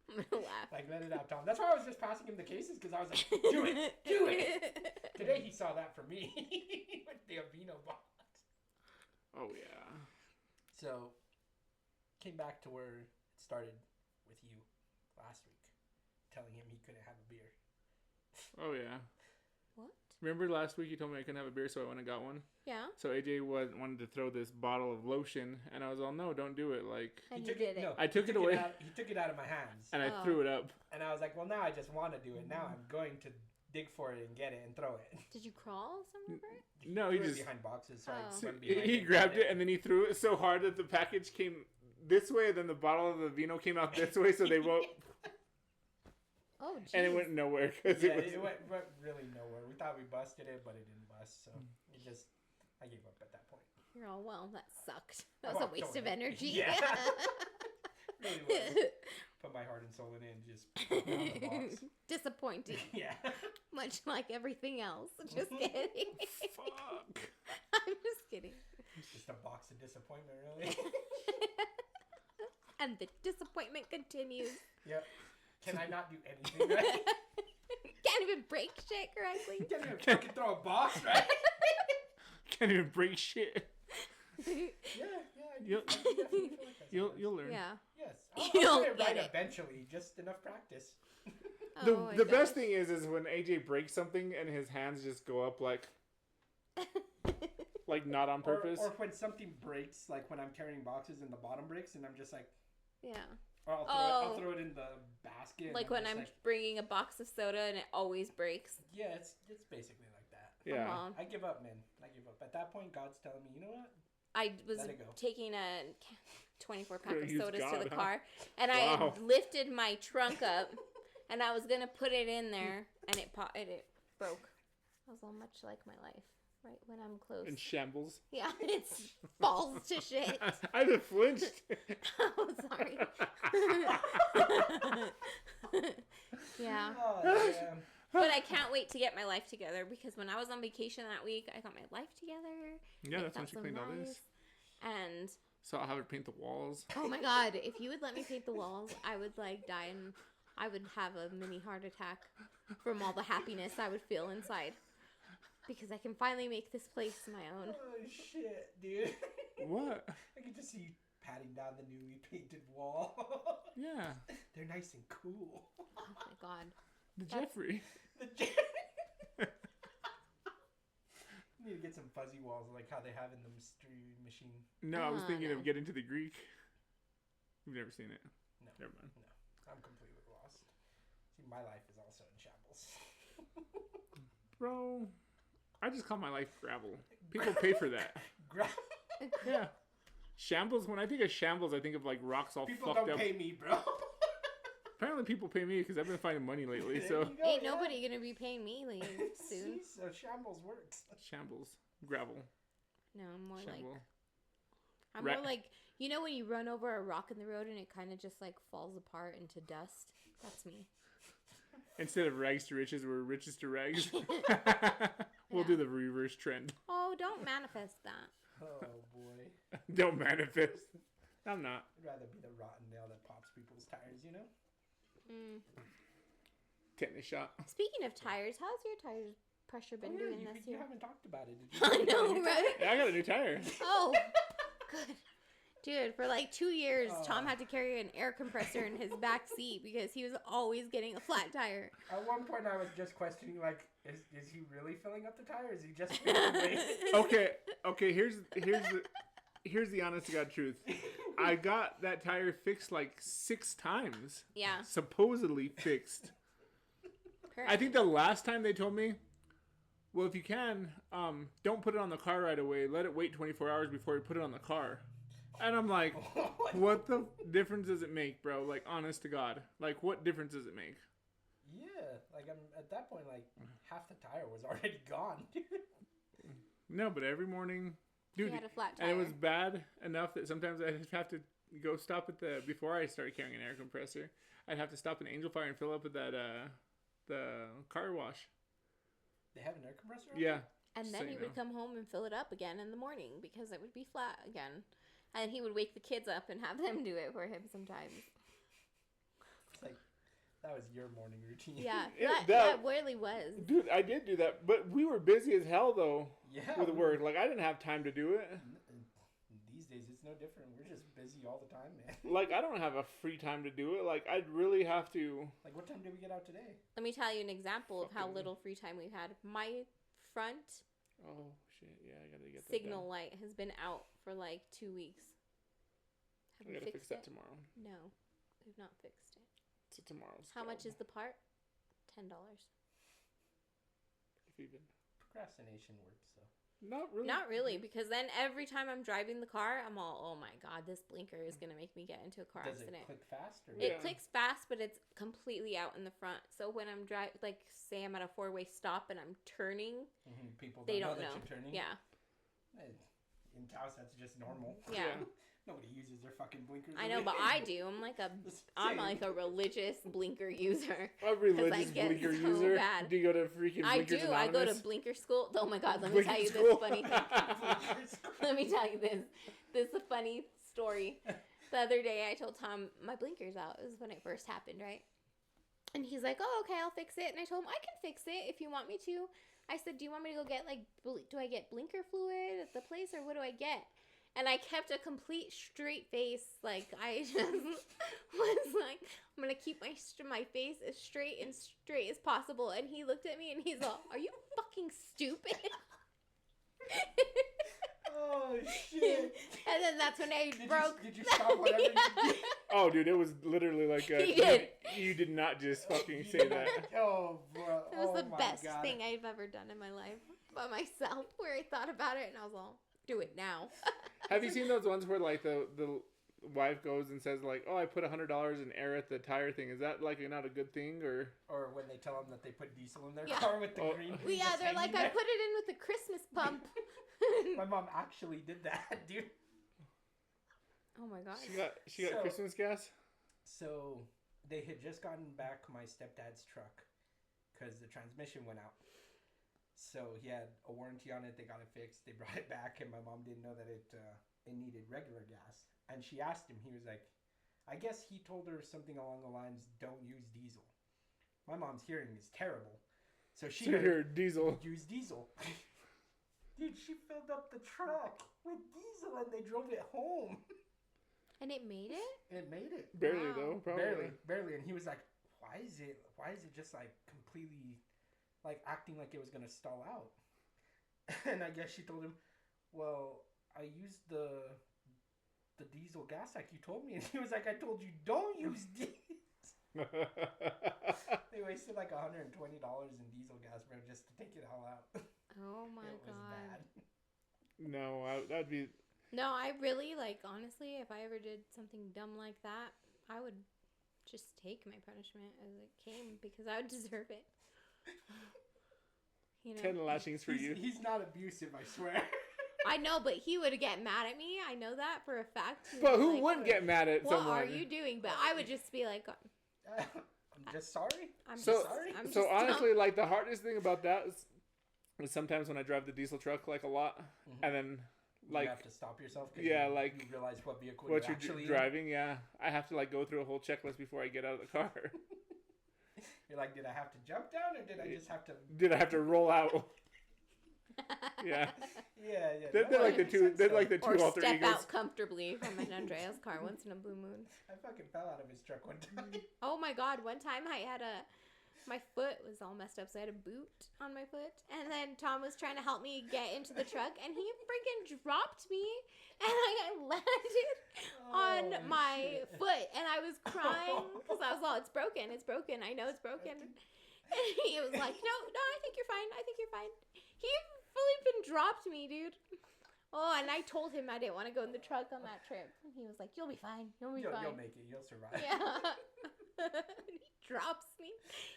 [SPEAKER 1] I'm going to laugh.
[SPEAKER 2] Like, let it out, Tom. That's why I was just passing him the cases, because I was like, do it. Do it. Today, he saw that from me with the Aveeno box.
[SPEAKER 3] Oh, yeah.
[SPEAKER 2] So, came back to where it started with you last week, telling him he couldn't have a beer.
[SPEAKER 3] Oh, yeah.
[SPEAKER 1] What?
[SPEAKER 3] Remember last week you told me I couldn't have a beer, so I went and got one?
[SPEAKER 1] Yeah.
[SPEAKER 3] So AJ wanted to throw this bottle of lotion, and I was all, no, don't do it. Like,
[SPEAKER 1] and he did it.
[SPEAKER 2] No,
[SPEAKER 3] I took it away.
[SPEAKER 2] He took it out of my hands.
[SPEAKER 3] And I threw it up.
[SPEAKER 2] And I was like, well, now I just want to do it. Now I'm going to dig for it and get it and throw it.
[SPEAKER 1] Did you crawl somewhere for it?
[SPEAKER 3] No, he just...
[SPEAKER 2] behind boxes. So
[SPEAKER 3] he grabbed it, and then he threw it so hard that the package came this way, and then the bottle of the vino came out this way, so they won't...
[SPEAKER 1] Oh, geez.
[SPEAKER 3] And it went nowhere. Cause
[SPEAKER 2] it went really nowhere. We thought we busted it, but it didn't bust. So I gave up at that point.
[SPEAKER 1] You're all, well, that sucked. That was a waste of energy.
[SPEAKER 2] Yeah. Really was. Put my heart and soul in it and just put it on the box.
[SPEAKER 1] Disappointing.
[SPEAKER 2] Yeah.
[SPEAKER 1] Much like everything else. Just kidding.
[SPEAKER 3] Fuck.
[SPEAKER 1] I'm just kidding.
[SPEAKER 2] It's just a box of disappointment, really.
[SPEAKER 1] And the disappointment continues.
[SPEAKER 2] Yep. Can I not do anything right?
[SPEAKER 1] Can't even break shit correctly.
[SPEAKER 2] Can't even fucking throw a box right.
[SPEAKER 3] Can't even break shit.
[SPEAKER 2] Yeah, I definitely feel like that.
[SPEAKER 3] You'll learn.
[SPEAKER 1] Yeah.
[SPEAKER 2] Yes.
[SPEAKER 1] You'll
[SPEAKER 2] I'll get it
[SPEAKER 1] get
[SPEAKER 2] right
[SPEAKER 1] it.
[SPEAKER 2] Eventually. Just enough practice.
[SPEAKER 1] Oh
[SPEAKER 3] The
[SPEAKER 1] my
[SPEAKER 3] best
[SPEAKER 1] gosh.
[SPEAKER 3] thing is when AJ breaks something and his hands just go up like not on purpose.
[SPEAKER 2] Or when something breaks, like when I'm carrying boxes and the bottom breaks and I'm just like,
[SPEAKER 1] Yeah.
[SPEAKER 2] or I'll throw it in the basket.
[SPEAKER 1] Like
[SPEAKER 2] and
[SPEAKER 1] when
[SPEAKER 2] just
[SPEAKER 1] I'm
[SPEAKER 2] like,
[SPEAKER 1] bringing a box of soda and it always breaks.
[SPEAKER 2] yeah, it's basically like that.
[SPEAKER 3] Yeah.
[SPEAKER 1] Come on.
[SPEAKER 2] I give up, man. I give up. At that point, God's telling me, you know what?
[SPEAKER 1] I was
[SPEAKER 2] Let it go.
[SPEAKER 1] taking a 24 pack of
[SPEAKER 3] Use
[SPEAKER 1] sodas
[SPEAKER 3] God,
[SPEAKER 1] to the
[SPEAKER 3] huh?
[SPEAKER 1] car, and I
[SPEAKER 3] Wow.
[SPEAKER 1] had lifted my trunk up, and I was gonna put it in there, and it broke. I was all much like my life, right when I'm close.
[SPEAKER 3] In shambles.
[SPEAKER 1] Yeah, it's falls to shit.
[SPEAKER 3] I just flinched.
[SPEAKER 1] Oh, sorry. Yeah.
[SPEAKER 2] Oh, damn.
[SPEAKER 1] But I can't wait to get my life together because when I was on vacation that week, I got my life together.
[SPEAKER 3] Yeah,
[SPEAKER 1] It
[SPEAKER 3] that's when
[SPEAKER 1] felt
[SPEAKER 3] she
[SPEAKER 1] so
[SPEAKER 3] cleaned all this.
[SPEAKER 1] nice. And
[SPEAKER 3] So I'll have her paint the walls.
[SPEAKER 1] oh my god, if you would let me paint the walls, I would like die and I would have a mini heart attack from all the happiness I would feel inside. Because I can finally make this place my own.
[SPEAKER 2] Oh, shit, dude.
[SPEAKER 3] What?
[SPEAKER 2] I can just see you patting down the newly painted wall.
[SPEAKER 3] Yeah.
[SPEAKER 2] They're nice and cool.
[SPEAKER 1] Oh my god.
[SPEAKER 3] The Jeffrey.
[SPEAKER 2] Need to get some fuzzy walls like how they have in the mystery machine.
[SPEAKER 3] No, I was thinking
[SPEAKER 1] no.
[SPEAKER 3] of getting to the Greek. You've never seen it.
[SPEAKER 2] No.
[SPEAKER 3] Never mind.
[SPEAKER 2] No. I'm completely lost. See, my life is also in shambles.
[SPEAKER 3] Bro, I just call my life gravel. People pay for that. Yeah. Shambles, when I think of shambles, I think of like rocks all
[SPEAKER 2] People
[SPEAKER 3] fucked
[SPEAKER 2] don't
[SPEAKER 3] up.
[SPEAKER 2] pay me, bro.
[SPEAKER 3] Apparently people pay me because I've been finding money lately,
[SPEAKER 2] There
[SPEAKER 3] so.
[SPEAKER 2] you go,
[SPEAKER 1] Ain't
[SPEAKER 2] yeah.
[SPEAKER 1] nobody gonna be paying me soon.
[SPEAKER 2] See, so shambles works.
[SPEAKER 3] Shambles. Gravel.
[SPEAKER 1] No, I'm more
[SPEAKER 3] Shamble.
[SPEAKER 1] like I'm
[SPEAKER 3] Ra-
[SPEAKER 1] more like you know when you run over a rock in the road and it kind of just like falls apart into dust. That's me.
[SPEAKER 3] Instead of rags to riches, we're riches to rags. We'll
[SPEAKER 1] Yeah.
[SPEAKER 3] do the reverse trend.
[SPEAKER 1] Oh, don't manifest that.
[SPEAKER 2] Oh boy.
[SPEAKER 3] Don't manifest. I'm not.
[SPEAKER 2] I'd rather be the rotten nail that pops people's tires, you know?
[SPEAKER 3] Tetanus shot.
[SPEAKER 1] Speaking of tires, how's your tires pressure been doing this
[SPEAKER 2] you
[SPEAKER 1] year?
[SPEAKER 2] haven't talked about it. Did you?
[SPEAKER 1] I know, right?
[SPEAKER 3] Yeah, I got a new tire.
[SPEAKER 1] Oh, good. Dude, for like 2 years, Tom
[SPEAKER 2] Oh.
[SPEAKER 1] had to carry an air compressor in his back seat because he was always getting a flat tire.
[SPEAKER 2] At one point, I was just questioning, like, is he really filling up the tire? Or is he just filling the waste?
[SPEAKER 3] Okay. Here's the honest to God truth. I got that tire fixed like 6 times.
[SPEAKER 1] Yeah.
[SPEAKER 3] Supposedly fixed. I think the last time they told me, well, if you can, don't put it on the car right away. Let it wait 24 hours before you put it on the car. And I'm like, what the difference does it make, bro? Like, honest to God. Like, what difference does it make?
[SPEAKER 2] Yeah, like, I'm at that point, like, half the tire was already gone, dude.
[SPEAKER 3] No, but every morning, dude,
[SPEAKER 1] He had a flat tire.
[SPEAKER 3] and it was bad enough that sometimes I'd have to go stop at before I started carrying an air compressor, I'd have to stop at Angel Fire and fill up at that, the car wash.
[SPEAKER 2] They have an air compressor on?
[SPEAKER 3] Yeah.
[SPEAKER 1] And
[SPEAKER 3] Just
[SPEAKER 1] then
[SPEAKER 3] so
[SPEAKER 1] he
[SPEAKER 3] you
[SPEAKER 1] would
[SPEAKER 3] know.
[SPEAKER 1] come home and fill it up again in the morning because it would be flat again. And he would wake the kids up and have them do it for him sometimes.
[SPEAKER 2] It's like, that was your morning routine.
[SPEAKER 1] Yeah,
[SPEAKER 3] Yeah,
[SPEAKER 1] that really was.
[SPEAKER 3] Dude, I did do that, but we were busy as hell, though,
[SPEAKER 2] Yeah.
[SPEAKER 3] with work. Like, I didn't have time to do it.
[SPEAKER 2] These days, it's no different. We're just busy all the time, man.
[SPEAKER 3] Like, I don't have a free time to do it. Like, I'd really have to...
[SPEAKER 2] Like, what time did we get out today?
[SPEAKER 1] Let me tell you an example of how
[SPEAKER 3] Fucking-
[SPEAKER 1] little free time we've had. My front
[SPEAKER 3] Oh, shit. Yeah, I gotta get that
[SPEAKER 1] signal
[SPEAKER 3] done.
[SPEAKER 1] light has been out for like 2 weeks. Have
[SPEAKER 3] I
[SPEAKER 1] we
[SPEAKER 3] gotta fix
[SPEAKER 1] fixed
[SPEAKER 3] that
[SPEAKER 1] it?
[SPEAKER 3] tomorrow.
[SPEAKER 1] No, we've not fixed it.
[SPEAKER 3] So tomorrow's
[SPEAKER 1] How much
[SPEAKER 3] job,
[SPEAKER 1] is the part? $10.
[SPEAKER 3] if even.
[SPEAKER 2] Procrastination works, so.
[SPEAKER 3] Not really.
[SPEAKER 1] Not really, because then every time I'm driving the car, I'm all, oh my god, this blinker is gonna make me get into a car
[SPEAKER 2] Does
[SPEAKER 1] accident.
[SPEAKER 2] it click fast? Or
[SPEAKER 3] Yeah.
[SPEAKER 1] It clicks fast, but it's completely out in the front. So when I'm driving, like, say I'm at a 4-way stop and I'm turning,
[SPEAKER 2] People
[SPEAKER 1] they
[SPEAKER 2] don't
[SPEAKER 1] don't
[SPEAKER 2] know
[SPEAKER 1] know.
[SPEAKER 2] that you're turning?
[SPEAKER 1] Yeah.
[SPEAKER 2] in Taos, that's just normal.
[SPEAKER 1] Yeah.
[SPEAKER 2] Nobody uses their fucking blinkers.
[SPEAKER 1] I know, but I do. I'm like a religious blinker user.
[SPEAKER 3] A religious
[SPEAKER 1] get
[SPEAKER 3] blinker
[SPEAKER 1] so
[SPEAKER 3] user?
[SPEAKER 1] bad.
[SPEAKER 3] Do you go to freaking
[SPEAKER 1] I
[SPEAKER 3] Blinkers
[SPEAKER 1] do. I go to
[SPEAKER 3] Anonymous?
[SPEAKER 1] blinker school. Oh my god, let me
[SPEAKER 3] Blinker
[SPEAKER 1] tell you
[SPEAKER 3] school?
[SPEAKER 1] this funny thing. Let me tell you this. This is a funny story. The other day I told Tom my blinker's out. It was when it first happened, right? And he's like, oh, okay, I'll fix it. And I told him, I can fix it if you want me to. I said, do you want me to go get, like, do I get blinker fluid at the place or what do I get? And I kept a complete straight face. Like, I just was like, I'm going to keep my face as straight as possible. And he looked at me and he's all, are you fucking stupid?
[SPEAKER 2] Oh, shit.
[SPEAKER 1] And then that's when I broke.
[SPEAKER 2] Did you stop whatever you did?
[SPEAKER 3] Oh, dude, it was literally like
[SPEAKER 1] He did.
[SPEAKER 3] You did not just fucking say that.
[SPEAKER 2] Oh, bro.
[SPEAKER 1] It was the best
[SPEAKER 2] God.
[SPEAKER 1] thing I've ever done in my life by myself, where I thought about it and I was all, do it now.
[SPEAKER 3] Have you seen those ones where like the wife goes and says like, oh, I put $100 in air at the tire thing? Is that like not a good thing or?
[SPEAKER 2] Or when they tell them that they put diesel in their
[SPEAKER 1] Yeah.
[SPEAKER 2] car with the green.
[SPEAKER 1] Well, yeah,
[SPEAKER 2] just
[SPEAKER 1] they're like,
[SPEAKER 2] hanging
[SPEAKER 1] I
[SPEAKER 2] there.
[SPEAKER 1] put it in with the Christmas pump.
[SPEAKER 2] My mom actually did that, dude.
[SPEAKER 1] Oh my god.
[SPEAKER 3] She got
[SPEAKER 2] So-
[SPEAKER 3] Christmas gas.
[SPEAKER 2] So they had just gotten back my stepdad's truck because the transmission went out. So he had a warranty on it. They got it fixed. They brought it back, and my mom didn't know that it needed regular gas. And she asked him. He was like, I guess he told her something along the lines, "Don't use diesel." My mom's hearing is terrible, so she
[SPEAKER 3] heard diesel.
[SPEAKER 2] use diesel. Dude, she filled up the truck with diesel, and they drove it home.
[SPEAKER 1] And it made it?
[SPEAKER 2] It made it.
[SPEAKER 3] Barely
[SPEAKER 1] Wow.
[SPEAKER 3] though, probably.
[SPEAKER 2] Barely. And he was like, why is it just like completely like acting like it was gonna stall out? And I guess she told him, well, I used the diesel gas like you told me. And he was like, I told you don't use diesel. They wasted like $120 in diesel gas, bro, just to take it all out.
[SPEAKER 1] Oh my
[SPEAKER 2] It was
[SPEAKER 1] god.
[SPEAKER 2] bad.
[SPEAKER 3] No, that'd be.
[SPEAKER 1] No, I really, like, honestly, if I ever did something dumb like that, I would just take my punishment as it came because I would deserve it. You know?
[SPEAKER 3] 10 lashings for you.
[SPEAKER 2] He's not abusive, I swear.
[SPEAKER 1] I know, but he would get mad at me. I know that for a fact. He
[SPEAKER 3] But
[SPEAKER 1] would be
[SPEAKER 3] who
[SPEAKER 1] like,
[SPEAKER 3] wouldn't get mad at
[SPEAKER 1] what
[SPEAKER 3] someone?
[SPEAKER 1] are you doing? But I would just be like,
[SPEAKER 2] I'm just sorry.
[SPEAKER 1] I'm
[SPEAKER 3] So,
[SPEAKER 1] just
[SPEAKER 2] sorry.
[SPEAKER 1] I'm
[SPEAKER 3] so
[SPEAKER 1] just
[SPEAKER 3] honestly, like the hardest thing about that is sometimes when I drive the diesel truck like a lot, and then like
[SPEAKER 2] you have to stop yourself. 'Cause
[SPEAKER 3] yeah,
[SPEAKER 2] you
[SPEAKER 3] like
[SPEAKER 2] realize what vehicle
[SPEAKER 3] what
[SPEAKER 2] you're
[SPEAKER 3] you're
[SPEAKER 2] actually in.
[SPEAKER 3] driving. Yeah, I have to like go through a whole checklist before I get out of the car.
[SPEAKER 2] You're like, did I have to jump down or did I just have to?
[SPEAKER 3] Did I have to roll out? Yeah.
[SPEAKER 2] Yeah.
[SPEAKER 3] They're
[SPEAKER 2] No,
[SPEAKER 3] like
[SPEAKER 2] it
[SPEAKER 3] the
[SPEAKER 2] makes
[SPEAKER 3] two.
[SPEAKER 2] sense,
[SPEAKER 3] They're
[SPEAKER 2] though.
[SPEAKER 3] like the
[SPEAKER 1] or
[SPEAKER 3] two alter
[SPEAKER 1] step
[SPEAKER 3] egos.
[SPEAKER 1] out comfortably from an Andrea's car once in a blue moon.
[SPEAKER 2] I fucking fell out of his truck one time.
[SPEAKER 1] Oh my god, one time I had my foot was all messed up, so I had a boot on my foot. And then Tom was trying to help me get into the truck, and he freaking dropped me, and I landed on my foot, and I was crying because I was all, it's broken, I know it's broken. And he was like, no, I think you're fine, He flipping dropped me, dude. Oh, and I told him I didn't want to go in the truck on that trip. And he was like, you'll be fine,
[SPEAKER 2] You'll make it. You'll survive.
[SPEAKER 1] Yeah. He drops me.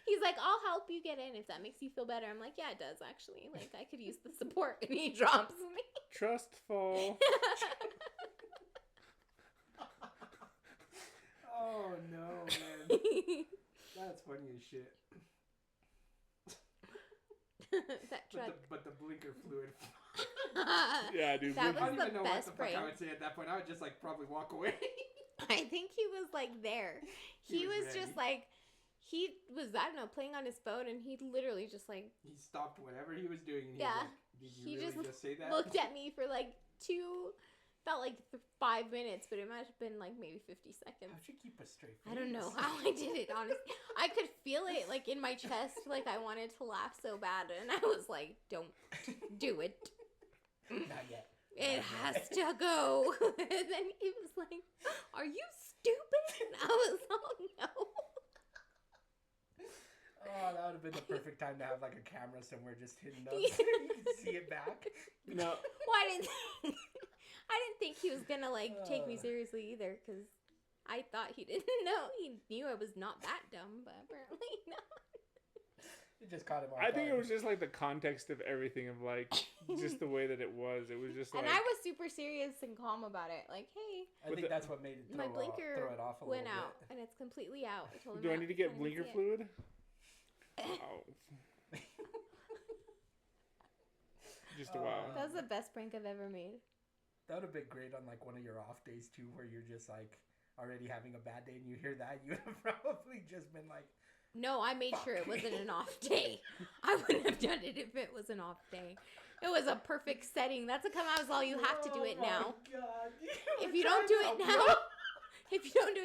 [SPEAKER 1] He's like, I'll help you get in if that makes you feel better. I'm like, yeah, it does actually. Like, I could use the support. And he drops me.
[SPEAKER 3] Trustful.
[SPEAKER 2] Oh no, man. That's funny as shit.
[SPEAKER 1] That truck.
[SPEAKER 2] But the blinker fluid.
[SPEAKER 3] Yeah, dude.
[SPEAKER 1] That
[SPEAKER 2] I
[SPEAKER 1] was
[SPEAKER 2] don't
[SPEAKER 1] the
[SPEAKER 2] even know what
[SPEAKER 1] best
[SPEAKER 2] the fuck
[SPEAKER 1] prank.
[SPEAKER 2] I would say at that point. I would just like probably walk away.
[SPEAKER 1] I think he was like there. He
[SPEAKER 2] was
[SPEAKER 1] was just
[SPEAKER 2] ready.
[SPEAKER 1] like, he was, I don't know, playing on his phone. And he literally just like
[SPEAKER 2] He stopped whatever he was doing. And
[SPEAKER 1] Yeah.
[SPEAKER 2] He was like, Did
[SPEAKER 1] He
[SPEAKER 2] you really
[SPEAKER 1] just
[SPEAKER 2] just say that?
[SPEAKER 1] looked at me for like felt like 5 minutes, but it might have been like maybe 50 seconds.
[SPEAKER 2] How'd you keep a straight face?
[SPEAKER 1] I don't know how I did it, honestly. I could feel it, like, in my chest, like, I wanted to laugh so bad, and I was like, don't do it.
[SPEAKER 2] Not yet.
[SPEAKER 1] It has to go. And then he was like, are you stupid? And I was, oh, no.
[SPEAKER 2] Oh, that would have been the perfect time to have like a camera somewhere just hidden up. So you can see it back.
[SPEAKER 3] No.
[SPEAKER 1] Well, I didn't think he was gonna, like, take me seriously either, because I thought he didn't know. He knew I was not that dumb, but apparently not.
[SPEAKER 2] It just caught him off
[SPEAKER 3] I think it
[SPEAKER 2] guard.
[SPEAKER 3] was just like the context of everything of like just the way that it was. It was just like.
[SPEAKER 1] And I was super serious and calm about it. Like, hey,
[SPEAKER 2] I think that's what made it
[SPEAKER 1] my blinker
[SPEAKER 2] throw it off a
[SPEAKER 1] went
[SPEAKER 2] little
[SPEAKER 1] out, and it's completely out. I told him
[SPEAKER 3] Do I
[SPEAKER 1] that.
[SPEAKER 3] need to get
[SPEAKER 1] Can't even
[SPEAKER 3] blinker
[SPEAKER 1] see it.
[SPEAKER 3] fluid? Oh. Just a while.
[SPEAKER 1] That was the best prank I've ever made.
[SPEAKER 2] That would have been great on like one of your off days too, where you're just like already having a bad day and you hear that, you would have probably just been like,
[SPEAKER 1] No, I made sure it wasn't an off day. I wouldn't have done it if it was an off day. It was a perfect setting. That's a come out is all you have to do it now.
[SPEAKER 2] God.
[SPEAKER 1] If you don't do it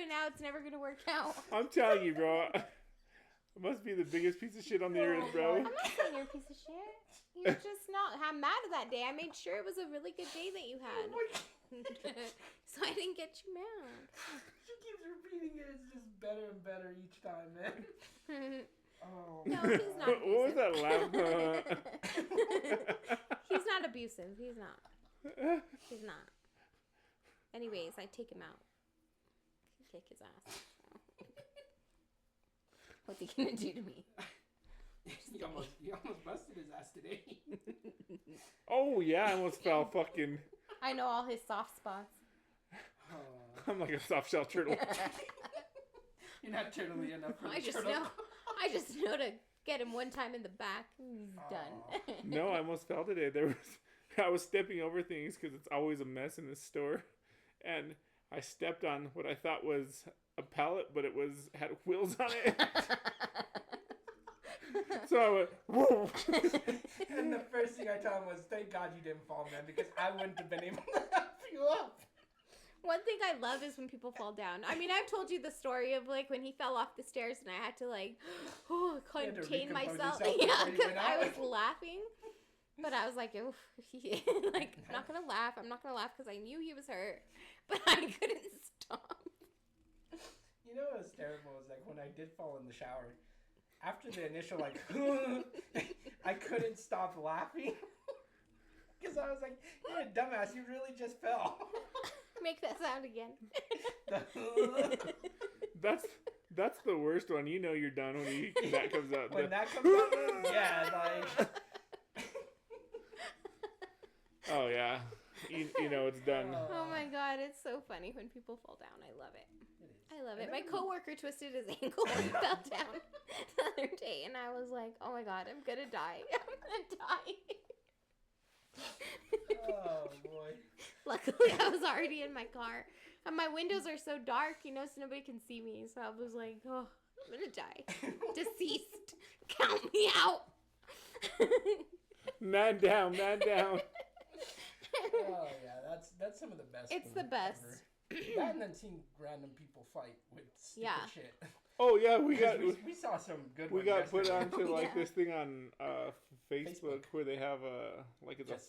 [SPEAKER 1] now, it's never gonna work out.
[SPEAKER 3] I'm telling you, bro. It must be the biggest piece of shit on the earth, bro.
[SPEAKER 1] I'm not saying you're a piece of shit. You're just not. I'm mad at that day. I made sure it was a really good day that you had. So I didn't get you mad.
[SPEAKER 2] She keeps repeating it. It's just better and better each time, man. Oh.
[SPEAKER 1] No, he's not abusive.
[SPEAKER 3] What was that laugh?
[SPEAKER 1] He's not abusive. He's not. He's not. Anyways, I take him out. Kick his ass. What's he gonna do to me?
[SPEAKER 2] You almost busted his ass today.
[SPEAKER 3] Oh yeah, I almost fell fucking.
[SPEAKER 1] I know all his soft spots.
[SPEAKER 3] I'm like a soft shell turtle.
[SPEAKER 2] You're not turtly enough for
[SPEAKER 1] I
[SPEAKER 2] the
[SPEAKER 1] just
[SPEAKER 2] turtle.
[SPEAKER 1] know to get him one time in the back. He's done.
[SPEAKER 3] No, I almost fell today. I was stepping over things because it's always a mess in this store, and I stepped on what I thought was a pallet, but it had wheels on it. So I went, whoa.
[SPEAKER 2] And the first thing I told him was, thank God you didn't fall, man, because I wouldn't have been able to help you up.
[SPEAKER 1] One thing I love is when people fall down. I mean, I've told you the story of like when he fell off the stairs and I had to like contain myself. Yeah, because I was laughing. But I was like, oof, like I'm not gonna laugh because I knew he was hurt, but I couldn't stop.
[SPEAKER 2] You know what was terrible was like when I did fall in the shower. After the initial like, I couldn't stop laughing because I was like, "You're a dumbass. You really just fell."
[SPEAKER 1] Make that sound again.
[SPEAKER 3] That's the worst one. You know you're done when that comes out.
[SPEAKER 2] When that comes out, yeah, like.
[SPEAKER 3] Oh yeah, you know it's done.
[SPEAKER 1] Oh my god, it's so funny when people fall down. I love it. I love it. My coworker twisted his ankle and fell down the other day, and I was like, "Oh my god, I'm gonna die! I'm gonna die!"
[SPEAKER 2] Oh boy.
[SPEAKER 1] Luckily, I was already in my car, and my windows are so dark, so nobody can see me. So I was like, "Oh, I'm gonna die, deceased. Count me out."
[SPEAKER 3] Man down, man down.
[SPEAKER 2] Oh yeah, that's some of the best.
[SPEAKER 1] It's the best.
[SPEAKER 2] Ever. That and then seeing random people fight with stupid shit.
[SPEAKER 3] Oh yeah, we
[SPEAKER 2] saw some good.
[SPEAKER 3] We
[SPEAKER 2] ones
[SPEAKER 3] got put
[SPEAKER 2] yesterday.
[SPEAKER 3] onto like
[SPEAKER 1] Yeah.
[SPEAKER 3] this thing on Facebook where they have a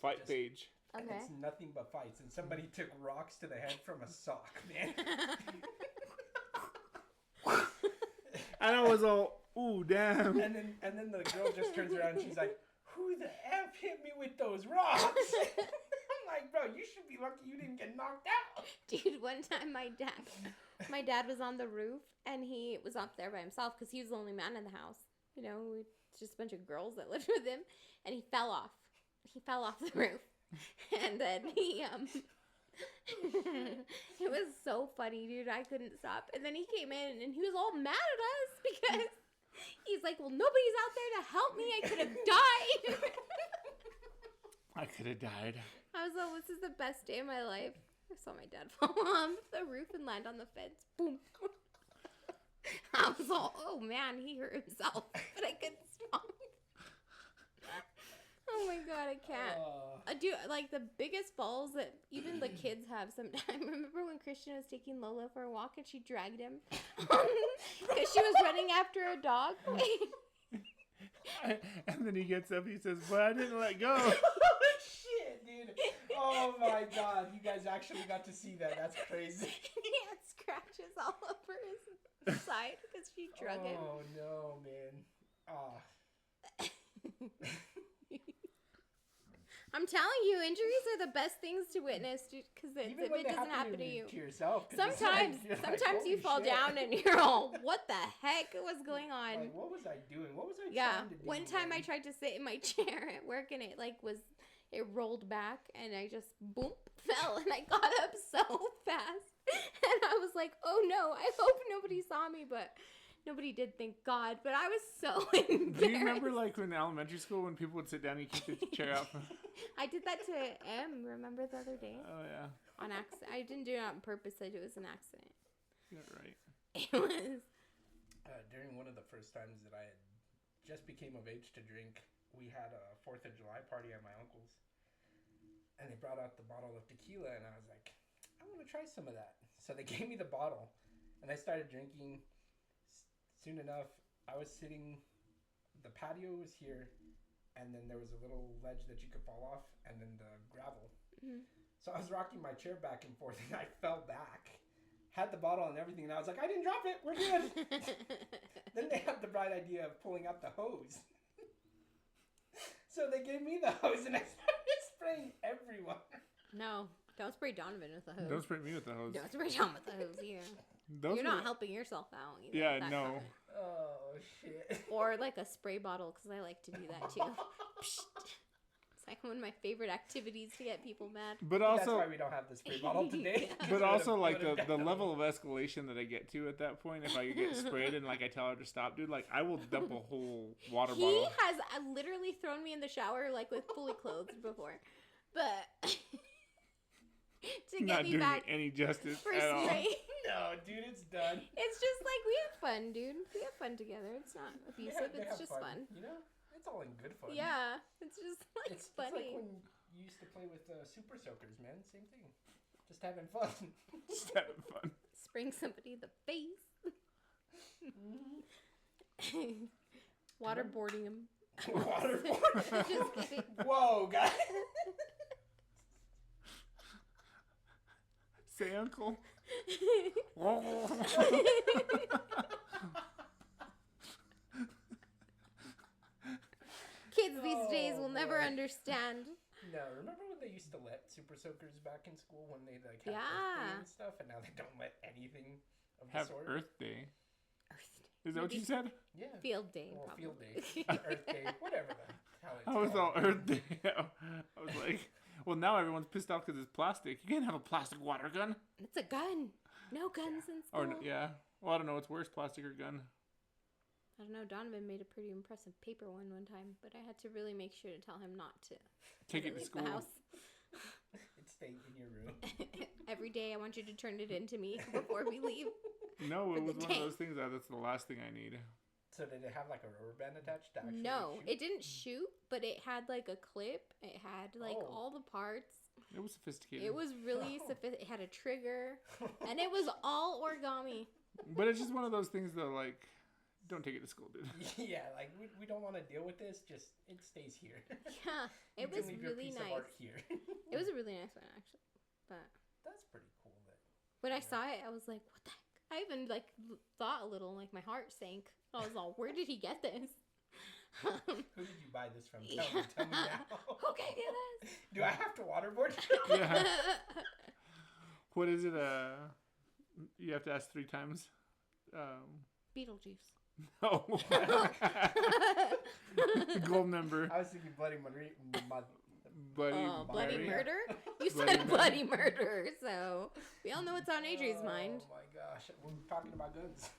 [SPEAKER 3] fight page.
[SPEAKER 2] And
[SPEAKER 1] Okay.
[SPEAKER 2] it's nothing but fights, and somebody took rocks to the head from a sock, man.
[SPEAKER 3] And I was all, ooh, damn.
[SPEAKER 2] and then the girl just turns around and she's like, "Who the F hit me with those rocks?" I'm like, bro, you should be lucky you didn't get knocked out.
[SPEAKER 1] Dude, one time my dad was on the roof and he was up there by himself because he was the only man in the house. You know, it's just a bunch of girls that lived with him, and he fell off. He fell off the roof, and then he it was so funny, dude. I couldn't stop. And then he came in and he was all mad at us because he's like, "Well, nobody's out there to help me. I could have died."
[SPEAKER 3] I could have died.
[SPEAKER 1] I was like, "This is the best day of my life." I saw my dad fall off the roof and land on the fence. Boom. I was all, "Oh man, he hurt himself," but I couldn't stop. Oh my god, I can't. I do like the biggest falls that even the kids have sometimes. Remember when Christian was taking Lola for a walk and she dragged him because she was running after a dog?
[SPEAKER 3] And then he gets up, he says, "But I didn't let go."
[SPEAKER 2] Shit, dude. Oh my god, you guys actually got to see that. That's crazy.
[SPEAKER 1] He had scratches all over his side because she drug him.
[SPEAKER 2] Oh no, man.
[SPEAKER 1] I'm telling you, injuries are the best things to witness because it doesn't happen to you.
[SPEAKER 2] To yourself.
[SPEAKER 1] Sometimes you fall down and you're all, what the heck was going on?
[SPEAKER 2] Like, what was I doing? What was I trying to do?
[SPEAKER 1] One time I tried to sit in my chair at work and it rolled back and I just boom fell and I got up so fast and I was like, oh no, I hope nobody saw me, but nobody did, thank God. But I was so embarrassed.
[SPEAKER 3] Do you remember like in elementary school when people would sit down and you kick the chair out?
[SPEAKER 1] I did that to M, remember the other day?
[SPEAKER 3] Oh yeah.
[SPEAKER 1] On accident. I didn't do it on purpose, it was an accident.
[SPEAKER 3] You're right.
[SPEAKER 1] It was.
[SPEAKER 2] During one of the first times that I had just became of age to drink, we had a 4th of July party at my uncle's. And they brought out the bottle of tequila, and I was like, I want to try some of that. So they gave me the bottle, and I started drinking. Soon enough, I was sitting, the patio was here, and then there was a little ledge that you could fall off, and then the gravel. Mm-hmm. So I was rocking my chair back and forth, and I fell back. Had the bottle and everything, and I was like, I didn't drop it, we're good. Then they had the bright idea of pulling out the hose. So they gave me the hose, and I started spraying everyone.
[SPEAKER 1] No, don't spray Donovan with the hose.
[SPEAKER 3] Don't spray me with the hose.
[SPEAKER 1] Don't spray Don with the hose either. You're not helping yourself out either.
[SPEAKER 3] Yeah, no.
[SPEAKER 2] Oh, shit.
[SPEAKER 1] Or like a spray bottle, because I like to do that too. It's like one of my favorite activities to get people mad.
[SPEAKER 3] But also,
[SPEAKER 2] that's why we don't have the spray bottle today.
[SPEAKER 3] But also, like the level of escalation that I get to at that point, if I get sprayed and like I tell her to stop, dude, like I will dump a whole water bottle.
[SPEAKER 1] He has literally thrown me in the shower like with fully clothed before, but to get me back
[SPEAKER 3] any justice
[SPEAKER 1] for
[SPEAKER 3] at all.
[SPEAKER 2] No, dude, it's done.
[SPEAKER 1] It's just like we have fun, dude. We have fun together. It's not abusive.
[SPEAKER 2] Yeah,
[SPEAKER 1] it's just fun.
[SPEAKER 2] You know, it's all in good fun.
[SPEAKER 1] Yeah, it's just like
[SPEAKER 2] it's
[SPEAKER 1] funny.
[SPEAKER 2] It's like when you used to play with super soakers, man. Same thing. Just having fun.
[SPEAKER 3] Just having fun.
[SPEAKER 1] Spraying somebody in the face. Mm-hmm. Waterboarding him.
[SPEAKER 2] Waterboarding.
[SPEAKER 1] Just kidding.
[SPEAKER 2] Whoa, guys.
[SPEAKER 3] Say uncle.
[SPEAKER 1] Kids these days will never understand.
[SPEAKER 2] No, remember when they used to let super soakers back in school when they like had Earth Day and stuff, and now they don't let anything of the sort?
[SPEAKER 3] Earth Day.
[SPEAKER 1] Earth Day.
[SPEAKER 3] Is that what you said?
[SPEAKER 2] Yeah.
[SPEAKER 1] Field Day.
[SPEAKER 2] Well,
[SPEAKER 1] probably.
[SPEAKER 2] Field Day, Earth Day, whatever the hell it's
[SPEAKER 3] I was all
[SPEAKER 2] called.
[SPEAKER 3] Earth Day. I was like, well, now everyone's pissed off because it's plastic. You can't have a plastic water gun.
[SPEAKER 1] It's a gun. No guns in school.
[SPEAKER 3] Or yeah. Well, I don't know what's worse, plastic or gun.
[SPEAKER 1] I don't know. Donovan made a pretty impressive paper one time, but I had to really make sure to tell him not to
[SPEAKER 3] take it to
[SPEAKER 1] leave
[SPEAKER 3] school.
[SPEAKER 1] The house.
[SPEAKER 2] It stayed in your room.
[SPEAKER 1] Every day I want you to turn it into me before we leave.
[SPEAKER 3] No, it was one of those things that's the last thing I need.
[SPEAKER 2] So did it have like a rubber band attached to actually
[SPEAKER 1] No,
[SPEAKER 2] shoot?
[SPEAKER 1] it didn't shoot, but it had like a clip. It had like all the parts.
[SPEAKER 3] It was sophisticated.
[SPEAKER 1] It was really sophisticated. It had a trigger, and it was all origami.
[SPEAKER 3] But it's just one of those things though, like, don't take it to school, dude.
[SPEAKER 2] Yeah, like we don't want to deal with this. Just it stays here.
[SPEAKER 1] Yeah, it was really nice.
[SPEAKER 2] Here.
[SPEAKER 1] It was a really nice one actually, but
[SPEAKER 2] that's pretty cool.
[SPEAKER 1] When I saw it, I was like, "What the heck?" I even like thought a little, like my heart sank. I was all, "Where did he get this?"
[SPEAKER 2] Who did you buy this from? Tell me now.
[SPEAKER 1] Who gave you this?
[SPEAKER 2] Do I have to waterboard?
[SPEAKER 3] Yeah. What is it? You have to ask 3 times.
[SPEAKER 1] Beetlejuice.
[SPEAKER 3] No. Gold member.
[SPEAKER 2] I was thinking Bloody Marie.
[SPEAKER 1] Bloody murder? You
[SPEAKER 3] Bloody
[SPEAKER 1] said bloody murder, so we all know what's on Adri's mind.
[SPEAKER 2] Oh my gosh, we're talking about guns.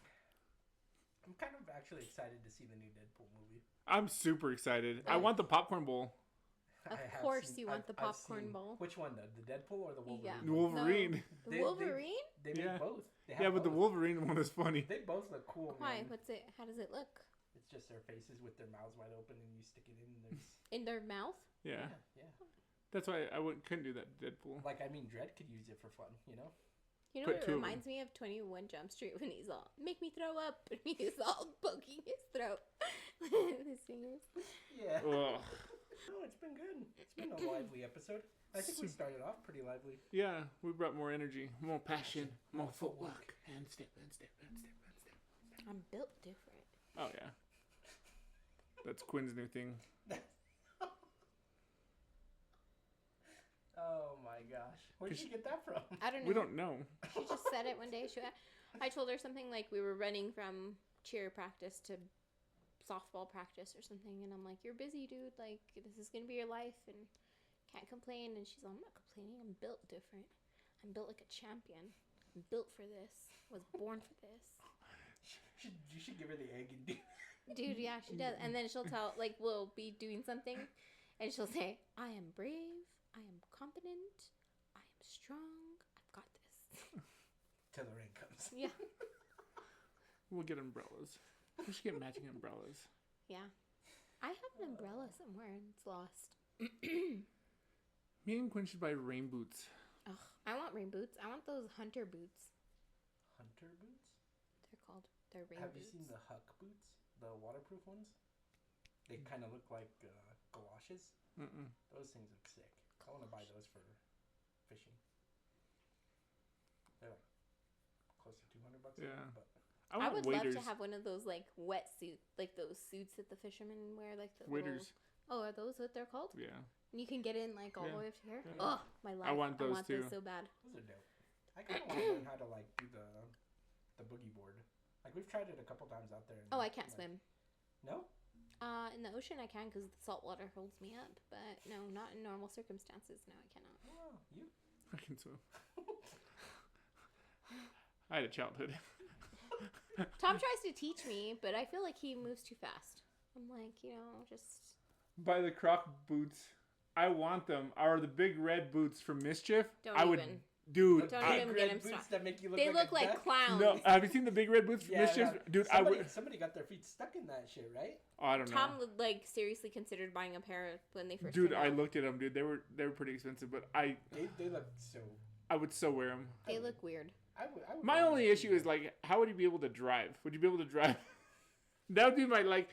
[SPEAKER 2] I'm kind of actually excited to see the new Deadpool movie.
[SPEAKER 3] I'm super excited. I want the popcorn bowl.
[SPEAKER 1] Of course you want the popcorn bowl.
[SPEAKER 2] Which one, the Deadpool or the Wolverine?
[SPEAKER 1] Yeah.
[SPEAKER 3] The Wolverine.
[SPEAKER 1] No. The Wolverine?
[SPEAKER 2] They made both.
[SPEAKER 3] Yeah, but the Wolverine one is funny.
[SPEAKER 2] They both look cool.
[SPEAKER 1] Why?
[SPEAKER 2] Man.
[SPEAKER 1] What's it? How does it look?
[SPEAKER 2] It's just their faces with their mouths wide open, and you stick it in. There's...
[SPEAKER 1] In their mouth?
[SPEAKER 3] Yeah.
[SPEAKER 2] Yeah.
[SPEAKER 3] That's why I couldn't do that Deadpool.
[SPEAKER 2] Like, I mean, Dredd could use it for fun, you know?
[SPEAKER 1] You know what it reminds me of? 21 Jump Street when he's all, make me throw up, and he's all poking his throat with his fingers.
[SPEAKER 2] Yeah.
[SPEAKER 3] Ugh.
[SPEAKER 2] No, it's been good. It's been a lively episode. I think we started off pretty lively.
[SPEAKER 3] Yeah, we brought more energy, more passion, more footwork. And step.
[SPEAKER 1] I'm built different.
[SPEAKER 3] Oh, yeah. That's Quinn's new thing.
[SPEAKER 2] Where'd you get that from?
[SPEAKER 1] I don't know.
[SPEAKER 3] We don't know.
[SPEAKER 1] She just said it one day. I told her something like we were running from cheer practice to softball practice or something, and I'm like, "You're busy, dude. Like, this is gonna be your life, and can't complain." And she's like, "I'm not complaining. I'm built different. I'm built like a champion. I'm built for this. Was born for this."
[SPEAKER 2] You should give her the egg and do.
[SPEAKER 1] Dude, yeah, she does. And then she'll tell, like, we'll be doing something, and she'll say, "I am brave. I am competent. I am strong. I've got this."
[SPEAKER 2] Till the rain comes.
[SPEAKER 1] Yeah.
[SPEAKER 3] We'll get umbrellas. We should get matching umbrellas.
[SPEAKER 1] Yeah. I have an umbrella somewhere, and it's lost.
[SPEAKER 3] Me and Quinn should buy rain boots.
[SPEAKER 1] Ugh, I want rain boots. I want those hunter boots.
[SPEAKER 2] Hunter boots?
[SPEAKER 1] They're called. They're rain
[SPEAKER 2] Have
[SPEAKER 1] boots.
[SPEAKER 2] you seen the Huck boots? The waterproof ones? They kind of look like galoshes.
[SPEAKER 3] Mm-mm.
[SPEAKER 2] Those things look sick. I want to buy those for fishing. They're like close to $200
[SPEAKER 3] Yeah.
[SPEAKER 2] but
[SPEAKER 1] I
[SPEAKER 3] want
[SPEAKER 1] would
[SPEAKER 3] waders.
[SPEAKER 1] love to have one of those, like, wetsuit, like those suits that the fishermen wear, like the
[SPEAKER 3] Waders.
[SPEAKER 1] Oh, are those what they're called?
[SPEAKER 3] Yeah.
[SPEAKER 1] And you can get in, like, all
[SPEAKER 3] Yeah.
[SPEAKER 1] the way up to here?
[SPEAKER 3] Yeah.
[SPEAKER 1] Oh, my life.
[SPEAKER 3] I want those too.
[SPEAKER 1] those so bad.
[SPEAKER 2] those are dope. I kind of want to learn how to like do the boogie board. Like we've tried it a couple times out there. And,
[SPEAKER 1] Oh, I can't
[SPEAKER 2] like,
[SPEAKER 1] swim.
[SPEAKER 2] No?
[SPEAKER 1] In the ocean I can because the salt water holds me up, but no, not in normal circumstances. No, I cannot.
[SPEAKER 2] Oh, you?
[SPEAKER 3] I can swim. I had a childhood.
[SPEAKER 1] Tom tries to teach me, but I feel like he moves too fast. I'm like, just...
[SPEAKER 3] Buy the Croc boots. I want them. Are the big red boots from Mischief?
[SPEAKER 1] Don't
[SPEAKER 3] I would,
[SPEAKER 1] even.
[SPEAKER 3] dude.
[SPEAKER 1] Don't
[SPEAKER 2] Big
[SPEAKER 1] even
[SPEAKER 2] red
[SPEAKER 1] get him
[SPEAKER 2] boots
[SPEAKER 1] started.
[SPEAKER 2] that make you look
[SPEAKER 1] They
[SPEAKER 2] like
[SPEAKER 1] look
[SPEAKER 2] a
[SPEAKER 1] like
[SPEAKER 2] duck?
[SPEAKER 1] clowns.
[SPEAKER 3] No, have you seen the big red boots from Mischief? Dude,
[SPEAKER 2] somebody got their feet stuck in that shit, right?
[SPEAKER 3] Oh, I don't know.
[SPEAKER 1] Tom like seriously considered buying a pair when they first.
[SPEAKER 3] Dude,
[SPEAKER 1] came
[SPEAKER 3] I
[SPEAKER 1] out.
[SPEAKER 3] looked at them, dude. They were pretty expensive, but
[SPEAKER 2] They look so.
[SPEAKER 3] I would so wear them.
[SPEAKER 1] They look weird.
[SPEAKER 2] I would
[SPEAKER 3] My
[SPEAKER 2] wear
[SPEAKER 3] only
[SPEAKER 2] them.
[SPEAKER 3] issue is like, how would you be able to drive? Would you be able to drive? That would be my like.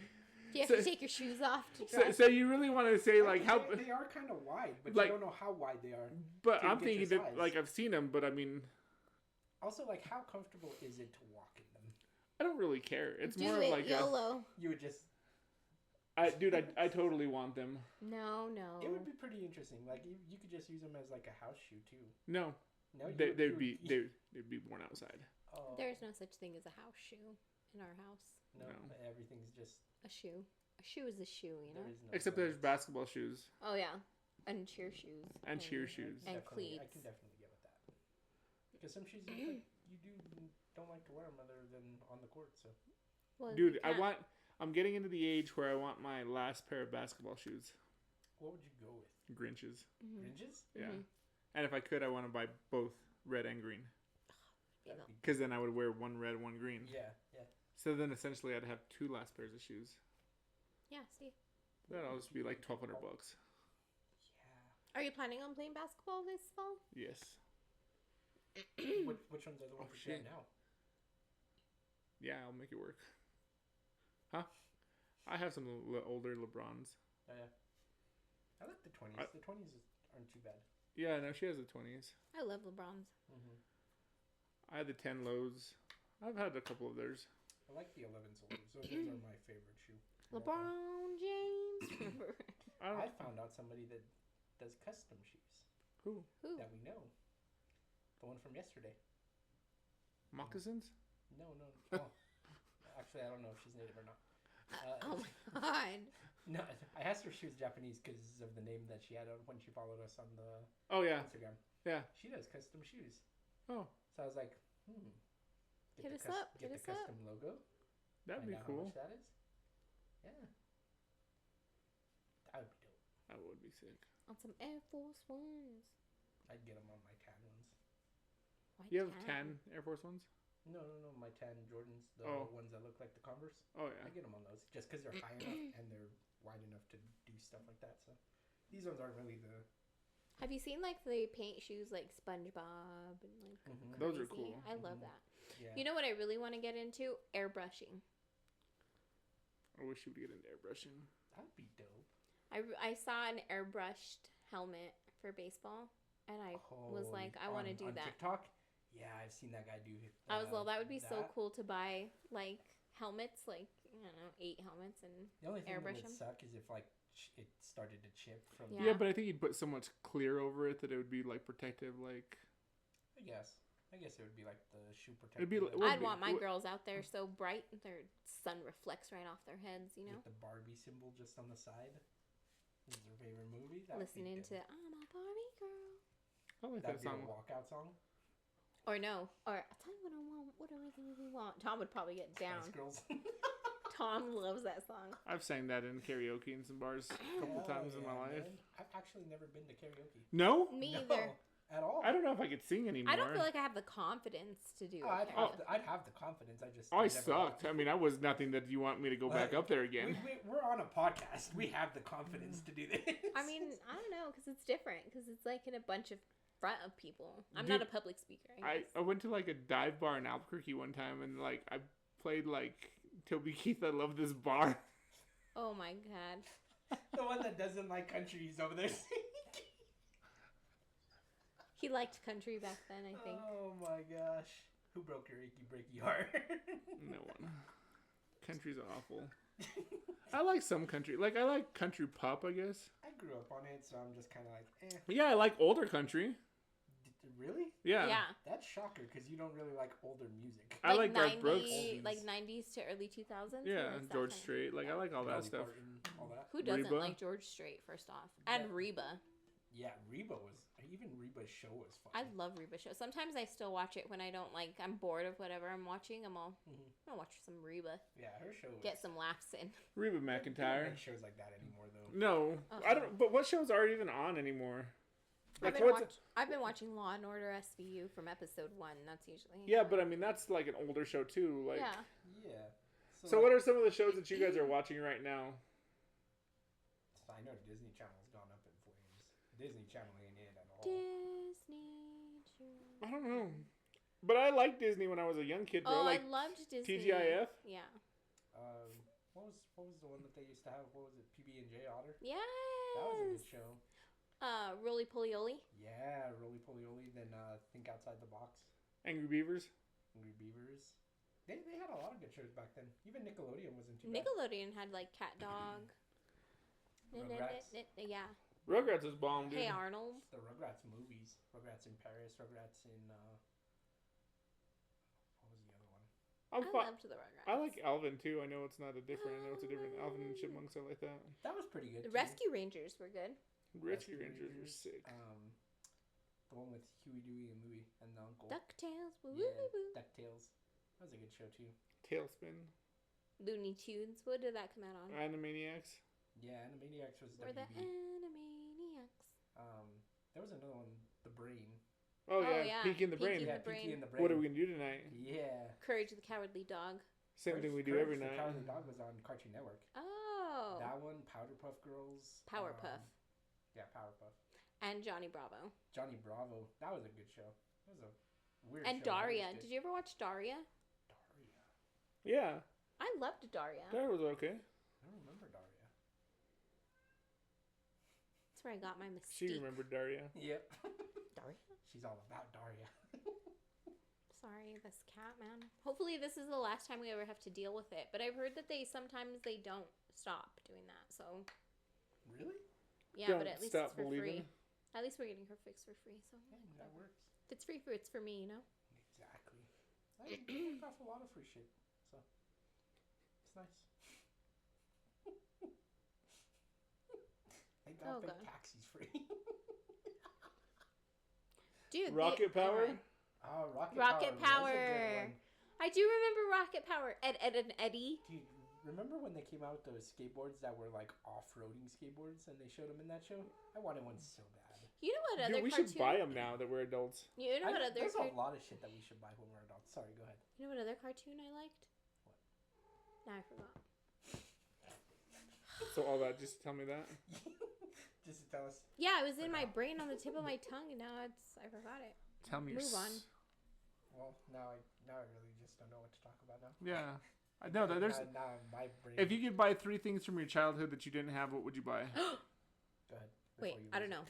[SPEAKER 1] Do you have to take your shoes off to
[SPEAKER 3] So,
[SPEAKER 1] drive?
[SPEAKER 3] so you really want to say like how?
[SPEAKER 2] They are kind of wide, but
[SPEAKER 3] Like-
[SPEAKER 2] you don't know how wide they are.
[SPEAKER 3] But
[SPEAKER 2] to
[SPEAKER 3] I'm
[SPEAKER 2] get your
[SPEAKER 3] thinking that
[SPEAKER 2] size.
[SPEAKER 3] like I've seen them, but I mean,
[SPEAKER 2] Also, like, how comfortable is it to walk in them?
[SPEAKER 3] I don't really care. It's
[SPEAKER 1] Do
[SPEAKER 3] more
[SPEAKER 1] it,
[SPEAKER 3] like
[SPEAKER 1] YOLO.
[SPEAKER 2] You would just.
[SPEAKER 3] I totally want them.
[SPEAKER 1] No.
[SPEAKER 2] It would be pretty interesting. Like you could just use them as like a house shoe too.
[SPEAKER 3] No,
[SPEAKER 2] No,
[SPEAKER 3] they'd be worn outside.
[SPEAKER 2] Oh,
[SPEAKER 1] There's no such thing as a house shoe in our house.
[SPEAKER 2] no,
[SPEAKER 3] no.
[SPEAKER 2] everything's just.
[SPEAKER 1] A shoe. A shoe is a shoe, you know.
[SPEAKER 2] There is no.
[SPEAKER 3] Except there's
[SPEAKER 2] limits.
[SPEAKER 3] basketball shoes.
[SPEAKER 1] Oh yeah, and cheer shoes.
[SPEAKER 3] And cheer shoes.
[SPEAKER 1] And
[SPEAKER 2] I
[SPEAKER 1] cleats.
[SPEAKER 2] can definitely get with that. Because some shoes you don't like to wear them other than on the court. So
[SPEAKER 1] Well,
[SPEAKER 3] Dude,
[SPEAKER 1] you can't.
[SPEAKER 3] I'm getting into the age where I want my last pair of basketball shoes.
[SPEAKER 2] what would you go with?
[SPEAKER 3] Grinches.
[SPEAKER 1] Mhm.
[SPEAKER 2] Grinches?
[SPEAKER 3] Yeah.
[SPEAKER 1] Mhm.
[SPEAKER 3] And if I could, I want to buy both red and green.
[SPEAKER 2] That'd
[SPEAKER 1] know.
[SPEAKER 2] be-
[SPEAKER 3] Because then I would wear one red, one green.
[SPEAKER 2] Yeah.
[SPEAKER 3] So then essentially I'd have two last pairs of shoes.
[SPEAKER 1] Yeah. See,
[SPEAKER 3] That'll just be like $1,200.
[SPEAKER 1] are you planning on playing basketball this fall?
[SPEAKER 3] Yes.
[SPEAKER 2] Yeah. Which ones are the ones
[SPEAKER 3] Oh,
[SPEAKER 2] you got
[SPEAKER 3] shit.
[SPEAKER 2] now?
[SPEAKER 3] Yeah, I'll make it work. Huh? I have some older LeBrons.
[SPEAKER 2] Oh yeah. I like the 20s.
[SPEAKER 3] I-
[SPEAKER 2] The 20s aren't too bad.
[SPEAKER 3] Yeah, no, she has the 20s.
[SPEAKER 1] I love LeBrons.
[SPEAKER 2] Mm-hmm.
[SPEAKER 3] I had the 10 lows. I've had a couple of theirs.
[SPEAKER 2] I like the 11s a lot. So those are my favorite shoe.
[SPEAKER 1] LeBron James. Remember?
[SPEAKER 2] I found out somebody that does custom shoes
[SPEAKER 3] Who?
[SPEAKER 1] Who?
[SPEAKER 2] that we know. The one from yesterday.
[SPEAKER 3] Moccasins?
[SPEAKER 2] No. Oh. Actually, I don't know if she's native or not.
[SPEAKER 1] Oh my god.
[SPEAKER 2] No, I asked her if she was Japanese because of the name that she had when she followed us on the
[SPEAKER 3] Oh, yeah.
[SPEAKER 2] Instagram.
[SPEAKER 3] Yeah.
[SPEAKER 2] She does custom shoes.
[SPEAKER 3] Oh,
[SPEAKER 2] So I was like,
[SPEAKER 1] Hit us up,
[SPEAKER 2] Get
[SPEAKER 1] hit
[SPEAKER 2] the
[SPEAKER 1] us up.
[SPEAKER 2] custom logo.
[SPEAKER 3] that'd
[SPEAKER 2] Find
[SPEAKER 3] be
[SPEAKER 2] out How
[SPEAKER 3] cool.
[SPEAKER 2] much that is. Yeah. That would be dope.
[SPEAKER 3] That would be sick.
[SPEAKER 1] On some Air Force Ones.
[SPEAKER 2] I'd get them on my tan ones.
[SPEAKER 1] Why
[SPEAKER 3] You have
[SPEAKER 1] tan?
[SPEAKER 3] 10 Air Force Ones?
[SPEAKER 2] No, my tan Jordans, the
[SPEAKER 3] Oh.
[SPEAKER 2] ones that look like the Converse.
[SPEAKER 3] Oh,
[SPEAKER 2] I
[SPEAKER 3] yeah.
[SPEAKER 2] get them on those just because they're high enough and they're wide enough to do stuff like that. So these ones aren't really the.
[SPEAKER 1] Have you seen like they paint shoes like SpongeBob and like
[SPEAKER 2] Mhm.
[SPEAKER 3] Those are
[SPEAKER 1] crazy?
[SPEAKER 3] cool.
[SPEAKER 1] I love
[SPEAKER 2] Mhm.
[SPEAKER 1] that.
[SPEAKER 2] Yeah.
[SPEAKER 1] You know what I really want to get into? Airbrushing.
[SPEAKER 3] I wish you would get into airbrushing.
[SPEAKER 2] That'd be dope.
[SPEAKER 1] I saw an airbrushed helmet for baseball, and I was like, I want to do
[SPEAKER 2] on
[SPEAKER 1] that.
[SPEAKER 2] TikTok. Yeah, I've seen that guy do.
[SPEAKER 1] I was like, that would be so
[SPEAKER 2] that.
[SPEAKER 1] cool to buy like helmets, like I don't know, 8 helmets and
[SPEAKER 2] The only thing that
[SPEAKER 1] airbrush
[SPEAKER 2] would
[SPEAKER 1] them.
[SPEAKER 2] suck is if like it started to chip from.
[SPEAKER 1] Yeah.
[SPEAKER 3] Yeah, but I think you'd put so much clear over it that it would be like protective. Like,
[SPEAKER 2] I guess it would be like the shoe protector.
[SPEAKER 3] It'd be like-
[SPEAKER 1] I'd want my girls out there so bright their sun reflects right off their heads, you know?
[SPEAKER 2] With the Barbie symbol just on the side. This is their favorite movie.
[SPEAKER 1] Listening to I'm a Barbie girl.
[SPEAKER 3] I like
[SPEAKER 2] That'd
[SPEAKER 3] that
[SPEAKER 2] be
[SPEAKER 3] song.
[SPEAKER 2] a walkout song.
[SPEAKER 1] Or no. Or I'll tell you what I want. What do I think we want? Tom would probably get down.
[SPEAKER 2] Spice Girls.
[SPEAKER 1] Tom loves that song.
[SPEAKER 3] I've sang that in karaoke in some bars a couple times in my life.
[SPEAKER 2] Man. I've actually never been to karaoke.
[SPEAKER 3] No?
[SPEAKER 1] Me
[SPEAKER 2] No,
[SPEAKER 1] either.
[SPEAKER 2] at all.
[SPEAKER 3] I don't know if I could sing anymore.
[SPEAKER 1] I don't feel like I have the confidence to do it.
[SPEAKER 2] I'd have the confidence.
[SPEAKER 3] I
[SPEAKER 2] never
[SPEAKER 3] sucked. I mean, I was nothing that you want me to go back up there again.
[SPEAKER 2] We're on a podcast. We have the confidence to do this.
[SPEAKER 1] I mean, I don't know, because it's different. Because it's like in a bunch of front of people. I'm
[SPEAKER 3] Dude,
[SPEAKER 1] not a public speaker, I guess.
[SPEAKER 3] I went to like a dive bar in Albuquerque one time and like I played like Toby Keith, I Love This Bar.
[SPEAKER 1] Oh my god.
[SPEAKER 2] The one that doesn't like country, he's over there singing.
[SPEAKER 1] He liked country back then, I think.
[SPEAKER 2] Oh my gosh. Who broke your achy breaky heart?
[SPEAKER 3] No one. Country's awful. I like some country. Like, I like country pop, I guess.
[SPEAKER 2] I grew up on it, so I'm just kind of like, eh.
[SPEAKER 3] Yeah, I like older country.
[SPEAKER 2] Really?
[SPEAKER 3] Yeah.
[SPEAKER 1] Yeah.
[SPEAKER 2] That's shocker, because you don't really like older music.
[SPEAKER 3] I like Garth Brooks.
[SPEAKER 1] Like 90s to early 2000s?
[SPEAKER 3] Yeah,
[SPEAKER 1] Like
[SPEAKER 3] George
[SPEAKER 1] that
[SPEAKER 3] Strait. Like, I like all that
[SPEAKER 2] Dolly
[SPEAKER 3] stuff.
[SPEAKER 2] Parton, all that.
[SPEAKER 1] Who doesn't
[SPEAKER 3] Reba.
[SPEAKER 1] like George Strait, first off? And
[SPEAKER 2] Yeah.
[SPEAKER 1] Reba.
[SPEAKER 2] Yeah, even Reba's show was fun.
[SPEAKER 1] I love Reba shows. Sometimes I still watch it when I don't like, I'm bored of whatever I'm watching. I'm gonna watch some Reba.
[SPEAKER 2] Yeah, her show was...
[SPEAKER 1] Get some laughs in.
[SPEAKER 3] Reba
[SPEAKER 2] They don't
[SPEAKER 3] McEntire.
[SPEAKER 2] make shows like that anymore, though.
[SPEAKER 3] No. I don't. But what shows are even on anymore? Like,
[SPEAKER 1] I've been watching Law and Order SVU from episode 1. That's usually...
[SPEAKER 3] Yeah, but I mean, that's like an older show, too. Like,
[SPEAKER 1] yeah.
[SPEAKER 2] Yeah.
[SPEAKER 3] So what are some of the shows that you guys are watching right now?
[SPEAKER 2] I know Disney Channel's gone up in flames. Disney Channel ain't it at all.
[SPEAKER 1] Disney Channel.
[SPEAKER 3] I don't know. But I liked Disney when I was a young kid, bro.
[SPEAKER 1] Oh,
[SPEAKER 3] Like,
[SPEAKER 1] I loved Disney.
[SPEAKER 3] TGIF?
[SPEAKER 1] Yeah.
[SPEAKER 2] What was the one that they used to have? What was it? PB&J Otter?
[SPEAKER 1] Yes.
[SPEAKER 2] That was a good show.
[SPEAKER 1] Roly Poly Oly.
[SPEAKER 2] Yeah, Roly Poly Oly. Then Think Outside the Box.
[SPEAKER 3] Angry Beavers?
[SPEAKER 2] Angry Beavers. They had a lot of good shows back then. Even Nickelodeon wasn't too bad.
[SPEAKER 1] Nickelodeon had like Cat Dog.
[SPEAKER 2] Rugrats.
[SPEAKER 1] Yeah.
[SPEAKER 3] Rugrats was bomb, dude.
[SPEAKER 1] Hey Arnold.
[SPEAKER 2] The Rugrats movies. Rugrats in Paris. Rugrats in... what was the other one?
[SPEAKER 1] I loved the Rugrats.
[SPEAKER 3] I like Alvin, too. I know it's not a different... I know it's a different... Alvin and Chipmunks, I like that.
[SPEAKER 2] That was pretty good,
[SPEAKER 1] The
[SPEAKER 2] too.
[SPEAKER 1] Rescue Rangers were good.
[SPEAKER 3] Rescue Rangers were sick.
[SPEAKER 2] The one with Huey, Dewey, and Louie, and the uncle.
[SPEAKER 1] DuckTales. Woo
[SPEAKER 2] Yeah,
[SPEAKER 1] woo woo.
[SPEAKER 2] DuckTales. That was a good show, too.
[SPEAKER 3] Tailspin.
[SPEAKER 1] Looney Tunes. What did that come out on?
[SPEAKER 3] Animaniacs.
[SPEAKER 2] Yeah, Animaniacs was
[SPEAKER 1] We're the
[SPEAKER 2] WB.
[SPEAKER 1] Animaniacs.
[SPEAKER 2] There was another one, The Brain.
[SPEAKER 3] Oh,
[SPEAKER 1] Oh,
[SPEAKER 3] yeah.
[SPEAKER 1] yeah.
[SPEAKER 3] Pinky and the Brain.
[SPEAKER 1] Pinky
[SPEAKER 2] Yeah,
[SPEAKER 1] the Brain.
[SPEAKER 2] Pinky and the Brain.
[SPEAKER 3] What are we going to do tonight?
[SPEAKER 2] Yeah.
[SPEAKER 1] Courage the Cowardly Dog.
[SPEAKER 3] Same thing we do every
[SPEAKER 2] The
[SPEAKER 3] night.
[SPEAKER 2] Cowardly Dog was on Cartoon Network.
[SPEAKER 1] Oh.
[SPEAKER 2] That one, Powderpuff Girls.
[SPEAKER 1] Powerpuff.
[SPEAKER 2] Yeah, Powerpuff.
[SPEAKER 1] And Johnny Bravo.
[SPEAKER 2] Johnny Bravo. That was a good show. That was a weird
[SPEAKER 1] And
[SPEAKER 2] show.
[SPEAKER 1] Daria. Did you ever watch Daria?
[SPEAKER 2] Daria.
[SPEAKER 3] Yeah.
[SPEAKER 1] I loved Daria.
[SPEAKER 3] That was okay.
[SPEAKER 2] I don't remember Daria.
[SPEAKER 1] That's where I got my mystique.
[SPEAKER 3] She remembered Daria.
[SPEAKER 2] Yep.
[SPEAKER 1] Daria?
[SPEAKER 2] She's all about Daria.
[SPEAKER 1] Sorry, this cat, man. Hopefully this is the last time we ever have to deal with it. But I've heard that sometimes they don't stop doing that. So,
[SPEAKER 2] Really?
[SPEAKER 1] yeah,
[SPEAKER 3] Don't
[SPEAKER 1] but at least
[SPEAKER 3] stop
[SPEAKER 1] it's for
[SPEAKER 3] believing.
[SPEAKER 1] free. At least we're getting her fix for free. So,
[SPEAKER 2] Yeah, that works.
[SPEAKER 1] if it's free, it's for me, you know?
[SPEAKER 2] Exactly. I work off a lot of free shit, so it's nice. Thank God the taxi's free.
[SPEAKER 1] Dude,
[SPEAKER 3] Rocket Power?
[SPEAKER 2] Oh,
[SPEAKER 1] Rocket
[SPEAKER 2] Power.
[SPEAKER 1] Power.
[SPEAKER 2] Was a good one.
[SPEAKER 1] I do remember Rocket Power. Ed, and Eddie.
[SPEAKER 2] Dude, remember when they came out with those skateboards that were like off-roading skateboards and they showed them in that show? I wanted one so bad.
[SPEAKER 1] You know what other
[SPEAKER 3] Dude, we
[SPEAKER 1] cartoon?
[SPEAKER 3] should buy them now that we're adults.
[SPEAKER 1] You know what other
[SPEAKER 2] There's a lot of shit that we should buy when we're adults. Sorry, go ahead.
[SPEAKER 1] You know what other cartoon I liked?
[SPEAKER 2] What?
[SPEAKER 1] Now I forgot.
[SPEAKER 3] So all that, just tell me that.
[SPEAKER 2] Just to tell us.
[SPEAKER 1] Yeah, it was in my brain on the tip of my tongue, and now I forgot it.
[SPEAKER 3] Tell me
[SPEAKER 1] Move on.
[SPEAKER 2] Well, now I really just don't know what to talk about now.
[SPEAKER 3] Yeah. I know that there's...
[SPEAKER 2] Now my brain...
[SPEAKER 3] If you could buy 3 things from your childhood that you didn't have, what would you buy?
[SPEAKER 2] Go ahead.
[SPEAKER 1] Wait, I don't know.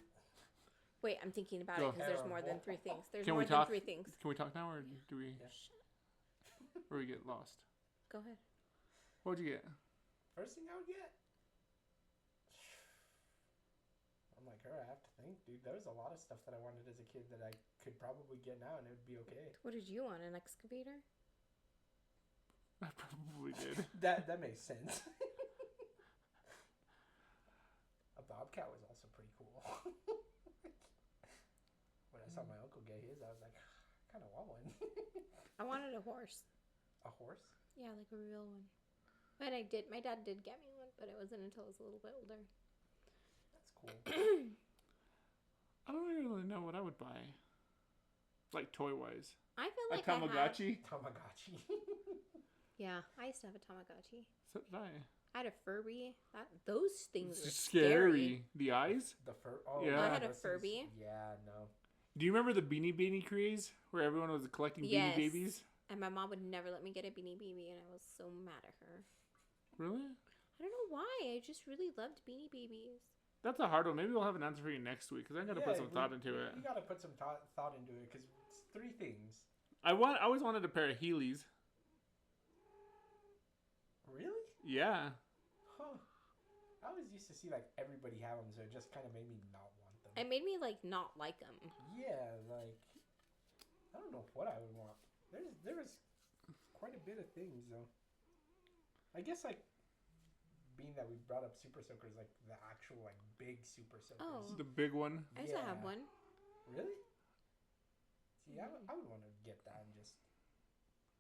[SPEAKER 1] Wait, I'm thinking about
[SPEAKER 3] Go.
[SPEAKER 1] it because there's more than 3 things. There's
[SPEAKER 3] Can
[SPEAKER 1] more
[SPEAKER 3] we
[SPEAKER 1] than
[SPEAKER 3] talk?
[SPEAKER 1] 3 things.
[SPEAKER 3] Can we talk now, or do we...
[SPEAKER 2] Yeah.
[SPEAKER 3] Or we get lost?
[SPEAKER 1] Go ahead.
[SPEAKER 3] What'd you get?
[SPEAKER 2] First thing I would get? sure, I have to think, dude. There was a lot of stuff that I wanted as a kid that I could probably get now, and it would be okay.
[SPEAKER 1] What did you want? An excavator?
[SPEAKER 3] I probably did.
[SPEAKER 2] That makes sense. A bobcat was also pretty cool. When I saw my uncle get his, I was like, I kind of want one.
[SPEAKER 1] I wanted a horse.
[SPEAKER 2] A horse?
[SPEAKER 1] Yeah, like a real one. And I did. My dad did get me one, but it wasn't until I was a little bit older.
[SPEAKER 2] That's cool.
[SPEAKER 3] I don't really know what I would buy. Like toy-wise.
[SPEAKER 1] I feel
[SPEAKER 3] A
[SPEAKER 1] like
[SPEAKER 3] Tamagotchi?
[SPEAKER 2] Tamagotchi.
[SPEAKER 1] Yeah, I used to have a Tamagotchi.
[SPEAKER 3] So did I.
[SPEAKER 1] I had a Furby. Those things
[SPEAKER 3] It's
[SPEAKER 1] were
[SPEAKER 3] scary. The eyes?
[SPEAKER 2] The fur. Oh,
[SPEAKER 3] Yeah.
[SPEAKER 1] I had a
[SPEAKER 2] those
[SPEAKER 1] Furby.
[SPEAKER 2] things- Yeah, no.
[SPEAKER 3] Do you remember the Beanie Baby craze? Where everyone was collecting
[SPEAKER 1] Yes.
[SPEAKER 3] Beanie Babies?
[SPEAKER 1] And my mom would never let me get a Beanie Baby, and I was so mad at her.
[SPEAKER 3] Really?
[SPEAKER 1] I don't know why. I just really loved Beanie Babies.
[SPEAKER 3] That's a hard one. Maybe we'll have an answer for you next week, because I got to put some thought into it.
[SPEAKER 2] You got to put some thought into it, because it's 3 things.
[SPEAKER 3] I always wanted a pair of Heelys.
[SPEAKER 2] Really?
[SPEAKER 3] Yeah.
[SPEAKER 2] Huh. I always used to see, like, everybody have them, so it just kind of made me not want them.
[SPEAKER 1] It made me, like, not like them.
[SPEAKER 2] Yeah, like, I don't know what I would want. There was quite a bit of things, though. I guess, like, being that we brought up Super Soakers, like, the actual, like, big Super Soakers.
[SPEAKER 1] Oh.
[SPEAKER 3] The big one.
[SPEAKER 1] I used to have one.
[SPEAKER 2] Really? See, I would want to get that and just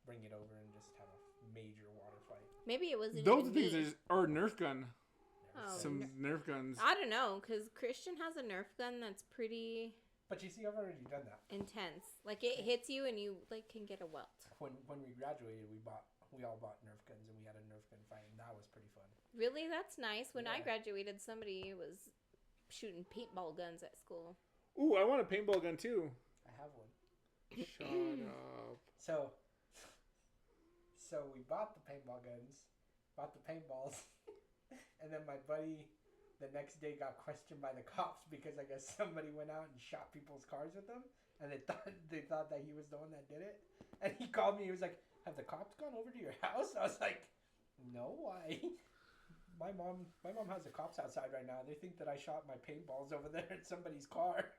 [SPEAKER 2] bring it over and just have a major water fight.
[SPEAKER 1] Maybe it wasn't
[SPEAKER 3] Those
[SPEAKER 1] even
[SPEAKER 3] things
[SPEAKER 1] me.
[SPEAKER 3] is, or Nerf gun.
[SPEAKER 1] Oh.
[SPEAKER 3] Some Nerf guns.
[SPEAKER 1] I don't know, because Christian has a Nerf gun that's pretty
[SPEAKER 2] But you see, I've already done that.
[SPEAKER 1] intense. Like, it hits you and you, like, can get a welt.
[SPEAKER 2] When we graduated, we all bought Nerf guns, and we had a Nerf gun fight, and that was pretty fun.
[SPEAKER 1] Really? That's nice. When I
[SPEAKER 2] Yeah.
[SPEAKER 1] graduated, somebody was shooting paintball guns at school.
[SPEAKER 3] Ooh, I want a paintball gun too.
[SPEAKER 2] I have one.
[SPEAKER 3] Shut up.
[SPEAKER 2] So we bought the paintball guns, bought the paintballs, and then my buddy the next day got questioned by the cops because I guess somebody went out and shot people's cars with them, and they thought that he was the one that did it. And he called me. He was like, "Have the cops gone over to your house?" I was like, "No, why?" My mom has the cops outside right now. They think that I shot my paintballs over there in somebody's car.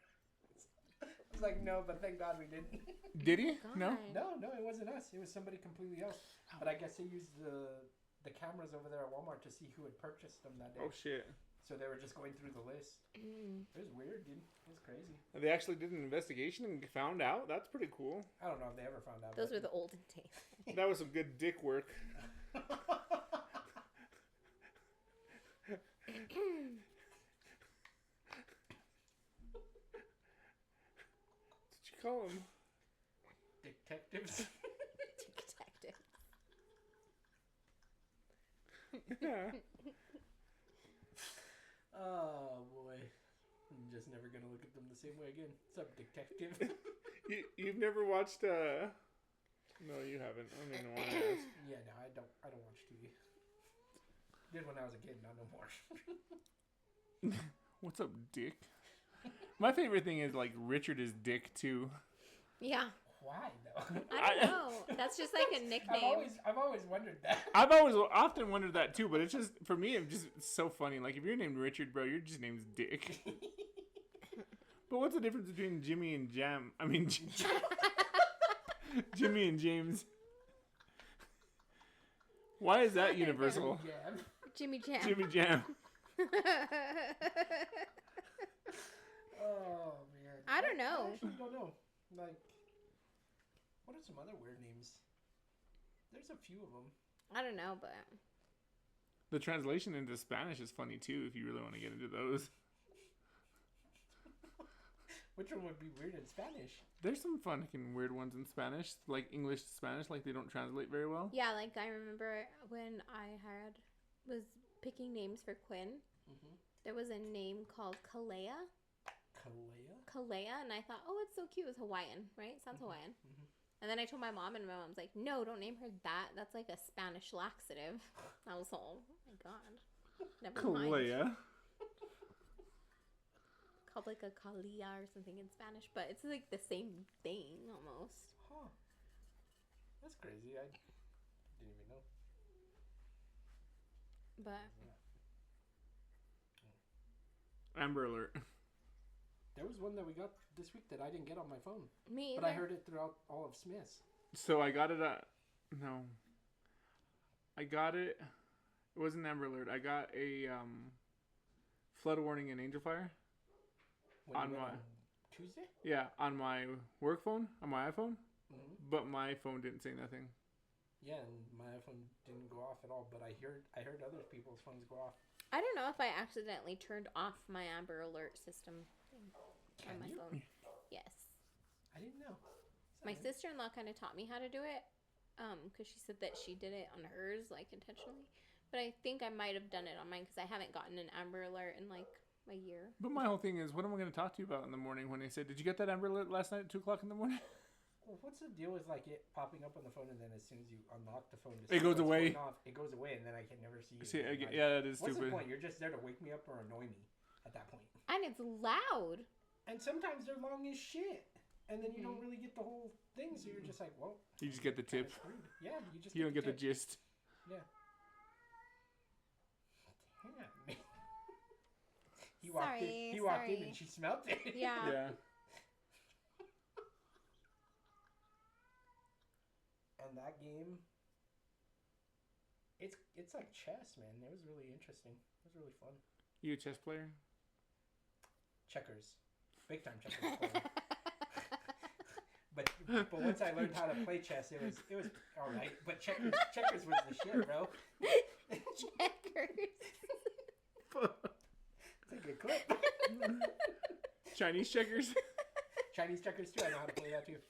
[SPEAKER 2] I was like, "No, but thank God we didn't."
[SPEAKER 3] Did he? No.
[SPEAKER 1] God.
[SPEAKER 2] No, it wasn't us. It was somebody completely else. But I guess they used the cameras over there at Walmart to see who had purchased them that day.
[SPEAKER 3] Oh shit.
[SPEAKER 2] So they were just going through the list.
[SPEAKER 1] Mm.
[SPEAKER 2] It was weird, dude. It was crazy.
[SPEAKER 3] They actually did an investigation and found out. That's pretty cool.
[SPEAKER 2] I don't know if they ever found out.
[SPEAKER 1] Those were the olden days.
[SPEAKER 3] That was some good dick work. What did you call them?
[SPEAKER 2] Detectives.
[SPEAKER 1] Detective.
[SPEAKER 3] Yeah.
[SPEAKER 2] Oh boy, I'm just never gonna look at them the same way again. What's up, detective?
[SPEAKER 3] You've never watched No, you haven't. I don't even want to ask.
[SPEAKER 2] Yeah, no, I don't watch TV. Did when I was a kid, not no more.
[SPEAKER 3] What's up, Dick? My favorite thing is like Richard is Dick too.
[SPEAKER 1] Yeah.
[SPEAKER 2] Why though?
[SPEAKER 1] I don't know. That's just like a nickname.
[SPEAKER 2] I've always wondered that.
[SPEAKER 3] I've always often wondered that too, but it's just for me it's just so funny. Like if you're named Richard, bro, your just name's Dick. But what's the difference between Jimmy and Jam? I mean, Jimmy and James. Why is that universal?
[SPEAKER 1] Jimmy Jam.
[SPEAKER 3] Jimmy Jam.
[SPEAKER 2] Oh man.
[SPEAKER 1] I don't know.
[SPEAKER 2] I actually don't know. Like, what are some other weird names? There's a few of them.
[SPEAKER 1] I don't know, but
[SPEAKER 3] The translation into Spanish is funny too, if you really want to get into those.
[SPEAKER 2] Which one would be weird in Spanish?
[SPEAKER 3] There's some fucking weird ones in Spanish, like English to Spanish, like they don't translate very well.
[SPEAKER 1] yeah, like I remember when I was picking names for Quinn.
[SPEAKER 2] Mm-hmm.
[SPEAKER 1] There was a name called Kalea. Kalea, and I thought, oh, it's so cute. It's Hawaiian, right? Sounds Hawaiian.
[SPEAKER 2] Mm-hmm.
[SPEAKER 1] And then I told my mom, and my mom's like, no, don't name her that. That's like a Spanish laxative. I was all, oh my god. Never mind.
[SPEAKER 3] Kalea.
[SPEAKER 1] Called like a Kalia or something in Spanish, but it's like the same thing almost.
[SPEAKER 2] Huh. That's crazy. I didn't even know.
[SPEAKER 1] But
[SPEAKER 3] Amber Alert.
[SPEAKER 2] There was one that we got this week that I didn't get on my phone.
[SPEAKER 1] Me either.
[SPEAKER 2] But I heard it throughout all of Smith's.
[SPEAKER 3] So I got it at... No. I got it... It wasn't Amber Alert. I got a flood warning in Angel Fire.
[SPEAKER 2] On Tuesday?
[SPEAKER 3] Yeah, on my work phone, on my iPhone.
[SPEAKER 2] Mm-hmm.
[SPEAKER 3] But my phone didn't say nothing.
[SPEAKER 2] Yeah, and my iPhone didn't go off at all. But I heard other people's phones go off.
[SPEAKER 1] I don't know if I accidentally turned off my Amber Alert system on my phone. Yes.
[SPEAKER 2] I didn't know.
[SPEAKER 1] My sister-in-law kind of taught me how to do it, because she said that she did it on hers, like, intentionally. But I think I might have done it on mine, because I haven't gotten an Amber Alert in, like, a year.
[SPEAKER 3] But my whole thing is, what am I going to talk to you about in the morning when they say, did you get that Amber Alert last night at 2 o'clock in the morning?
[SPEAKER 2] Well, what's the deal with, like, it popping up on the phone, and then as soon as you unlock the phone,
[SPEAKER 3] it goes away.
[SPEAKER 2] It goes away, and then I can never see it.
[SPEAKER 3] Yeah, that is
[SPEAKER 2] what's
[SPEAKER 3] stupid.
[SPEAKER 2] The point? You're just there to wake me up or annoy me at that point.
[SPEAKER 1] And it's loud.
[SPEAKER 2] And sometimes they're long as shit. And then you don't really get the whole thing, so you're just like, well...
[SPEAKER 3] You just get the tip.
[SPEAKER 2] Yeah,
[SPEAKER 3] you don't get the gist.
[SPEAKER 2] Yeah. Damn. He walked in and she smelled it.
[SPEAKER 1] Yeah.
[SPEAKER 3] Yeah.
[SPEAKER 2] And that game, it's like chess, man. It was really interesting. It was really fun.
[SPEAKER 3] You a chess player?
[SPEAKER 2] Checkers. Big time checkers player. But once I learned how to play chess, it was all right. But checkers was the shit, bro.
[SPEAKER 1] Checkers.
[SPEAKER 2] It's a good clip.
[SPEAKER 3] Chinese checkers?
[SPEAKER 2] Chinese checkers too. I know how to play that too.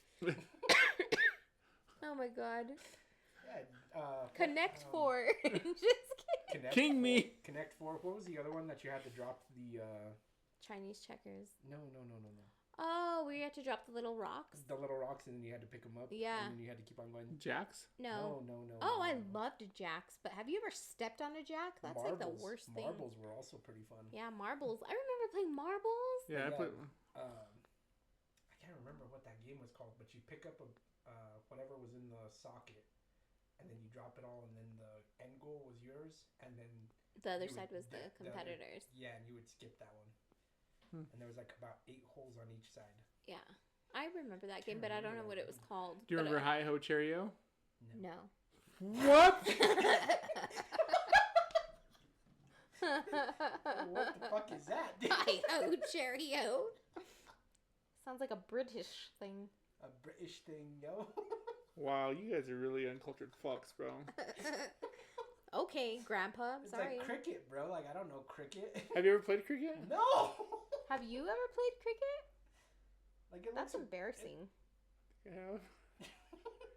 [SPEAKER 1] Oh my god.
[SPEAKER 2] Yeah.
[SPEAKER 1] Connect 4. Just kidding.
[SPEAKER 2] Connect
[SPEAKER 3] King
[SPEAKER 2] 4,
[SPEAKER 3] me.
[SPEAKER 2] Connect 4. What was the other one that you had to drop the?
[SPEAKER 1] Chinese checkers.
[SPEAKER 2] No.
[SPEAKER 1] Oh, we had to drop the little rocks.
[SPEAKER 2] The little rocks, and then you had to pick them up.
[SPEAKER 1] Yeah.
[SPEAKER 2] And then you had to keep on going.
[SPEAKER 3] Jacks?
[SPEAKER 1] No.
[SPEAKER 2] No.
[SPEAKER 1] Oh, I loved jacks, but have you ever stepped on a jack? That's
[SPEAKER 2] marbles.
[SPEAKER 1] like the worst thing.
[SPEAKER 2] Marbles were also pretty fun.
[SPEAKER 1] Yeah, marbles. I remember playing marbles.
[SPEAKER 3] Yeah, I played.
[SPEAKER 2] I can't remember what that game was called, but you pick up whatever was in the socket, and then you drop it all, and then the end goal was yours, and then
[SPEAKER 1] the other side was the competitors.
[SPEAKER 2] Yeah, and you would skip that one. And there was like about 8 holes on each side.
[SPEAKER 1] Yeah. I remember that game, but I don't know what it was called.
[SPEAKER 3] Do you remember Hi Ho Cherry-O?
[SPEAKER 1] No.
[SPEAKER 3] What?
[SPEAKER 2] What the fuck is that?
[SPEAKER 1] Hi-ho Cherry-O. Sounds like a British thing.
[SPEAKER 2] A British thing, yo.
[SPEAKER 3] Wow, you guys are really uncultured fucks, bro.
[SPEAKER 1] Okay, Grandpa.
[SPEAKER 2] It's
[SPEAKER 1] Sorry.
[SPEAKER 2] like cricket, bro. Like, I don't know cricket.
[SPEAKER 3] Have you ever played cricket?
[SPEAKER 2] No!
[SPEAKER 1] Have you ever played cricket?
[SPEAKER 2] Like,
[SPEAKER 1] That's embarrassing.
[SPEAKER 3] Yeah.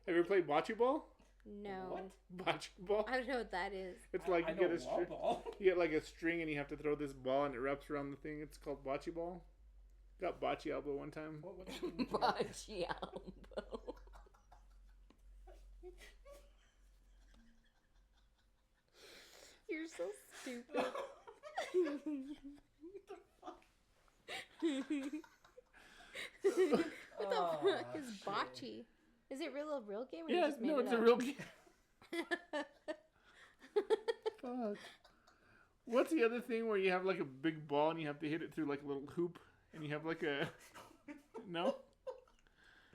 [SPEAKER 3] Have you ever played bocce ball?
[SPEAKER 1] No.
[SPEAKER 2] What?
[SPEAKER 3] Bocce ball?
[SPEAKER 1] I don't know what that is.
[SPEAKER 3] It's like
[SPEAKER 2] I
[SPEAKER 3] you get
[SPEAKER 2] know
[SPEAKER 3] a string.
[SPEAKER 2] ball.
[SPEAKER 3] You get like a string and you have to throw this ball and it wraps around the thing. It's called bocce ball. Got bocce elbow one time.
[SPEAKER 1] Bocce elbow. You're so stupid. What the fuck is bocce? Is it a real game? Or you just made it
[SPEAKER 3] it's
[SPEAKER 1] up?
[SPEAKER 3] a real game. Fuck. What's the other thing where you have like a big ball and you have to hit it through like a little hoop and you have like a... No?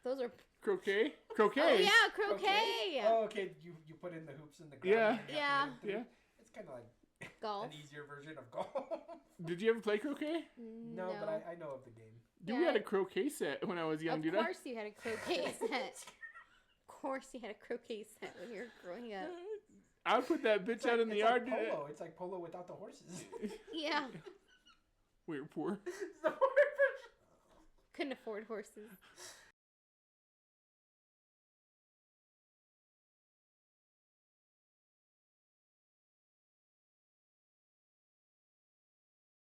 [SPEAKER 1] Those are...
[SPEAKER 3] Croquet? Croquet!
[SPEAKER 1] Oh, yeah, croquet!
[SPEAKER 2] Oh, okay. You put in the hoops in the ground.
[SPEAKER 3] Yeah.
[SPEAKER 2] And you have to hit 'em through.
[SPEAKER 3] Yeah.
[SPEAKER 2] It's kind of like
[SPEAKER 1] Golf.
[SPEAKER 2] an easier version of golf.
[SPEAKER 3] Did you ever play croquet?
[SPEAKER 2] No, but I know of the game.
[SPEAKER 3] Dude, we had a croquet set when I was young,
[SPEAKER 1] Of course you had a croquet set. Of course you had a croquet set when you were growing up.
[SPEAKER 3] I would put that bitch out in the yard.
[SPEAKER 2] Like polo. It's like polo without the horses.
[SPEAKER 1] Yeah.
[SPEAKER 3] We were poor.
[SPEAKER 2] It's the poor version.
[SPEAKER 1] Couldn't afford horses.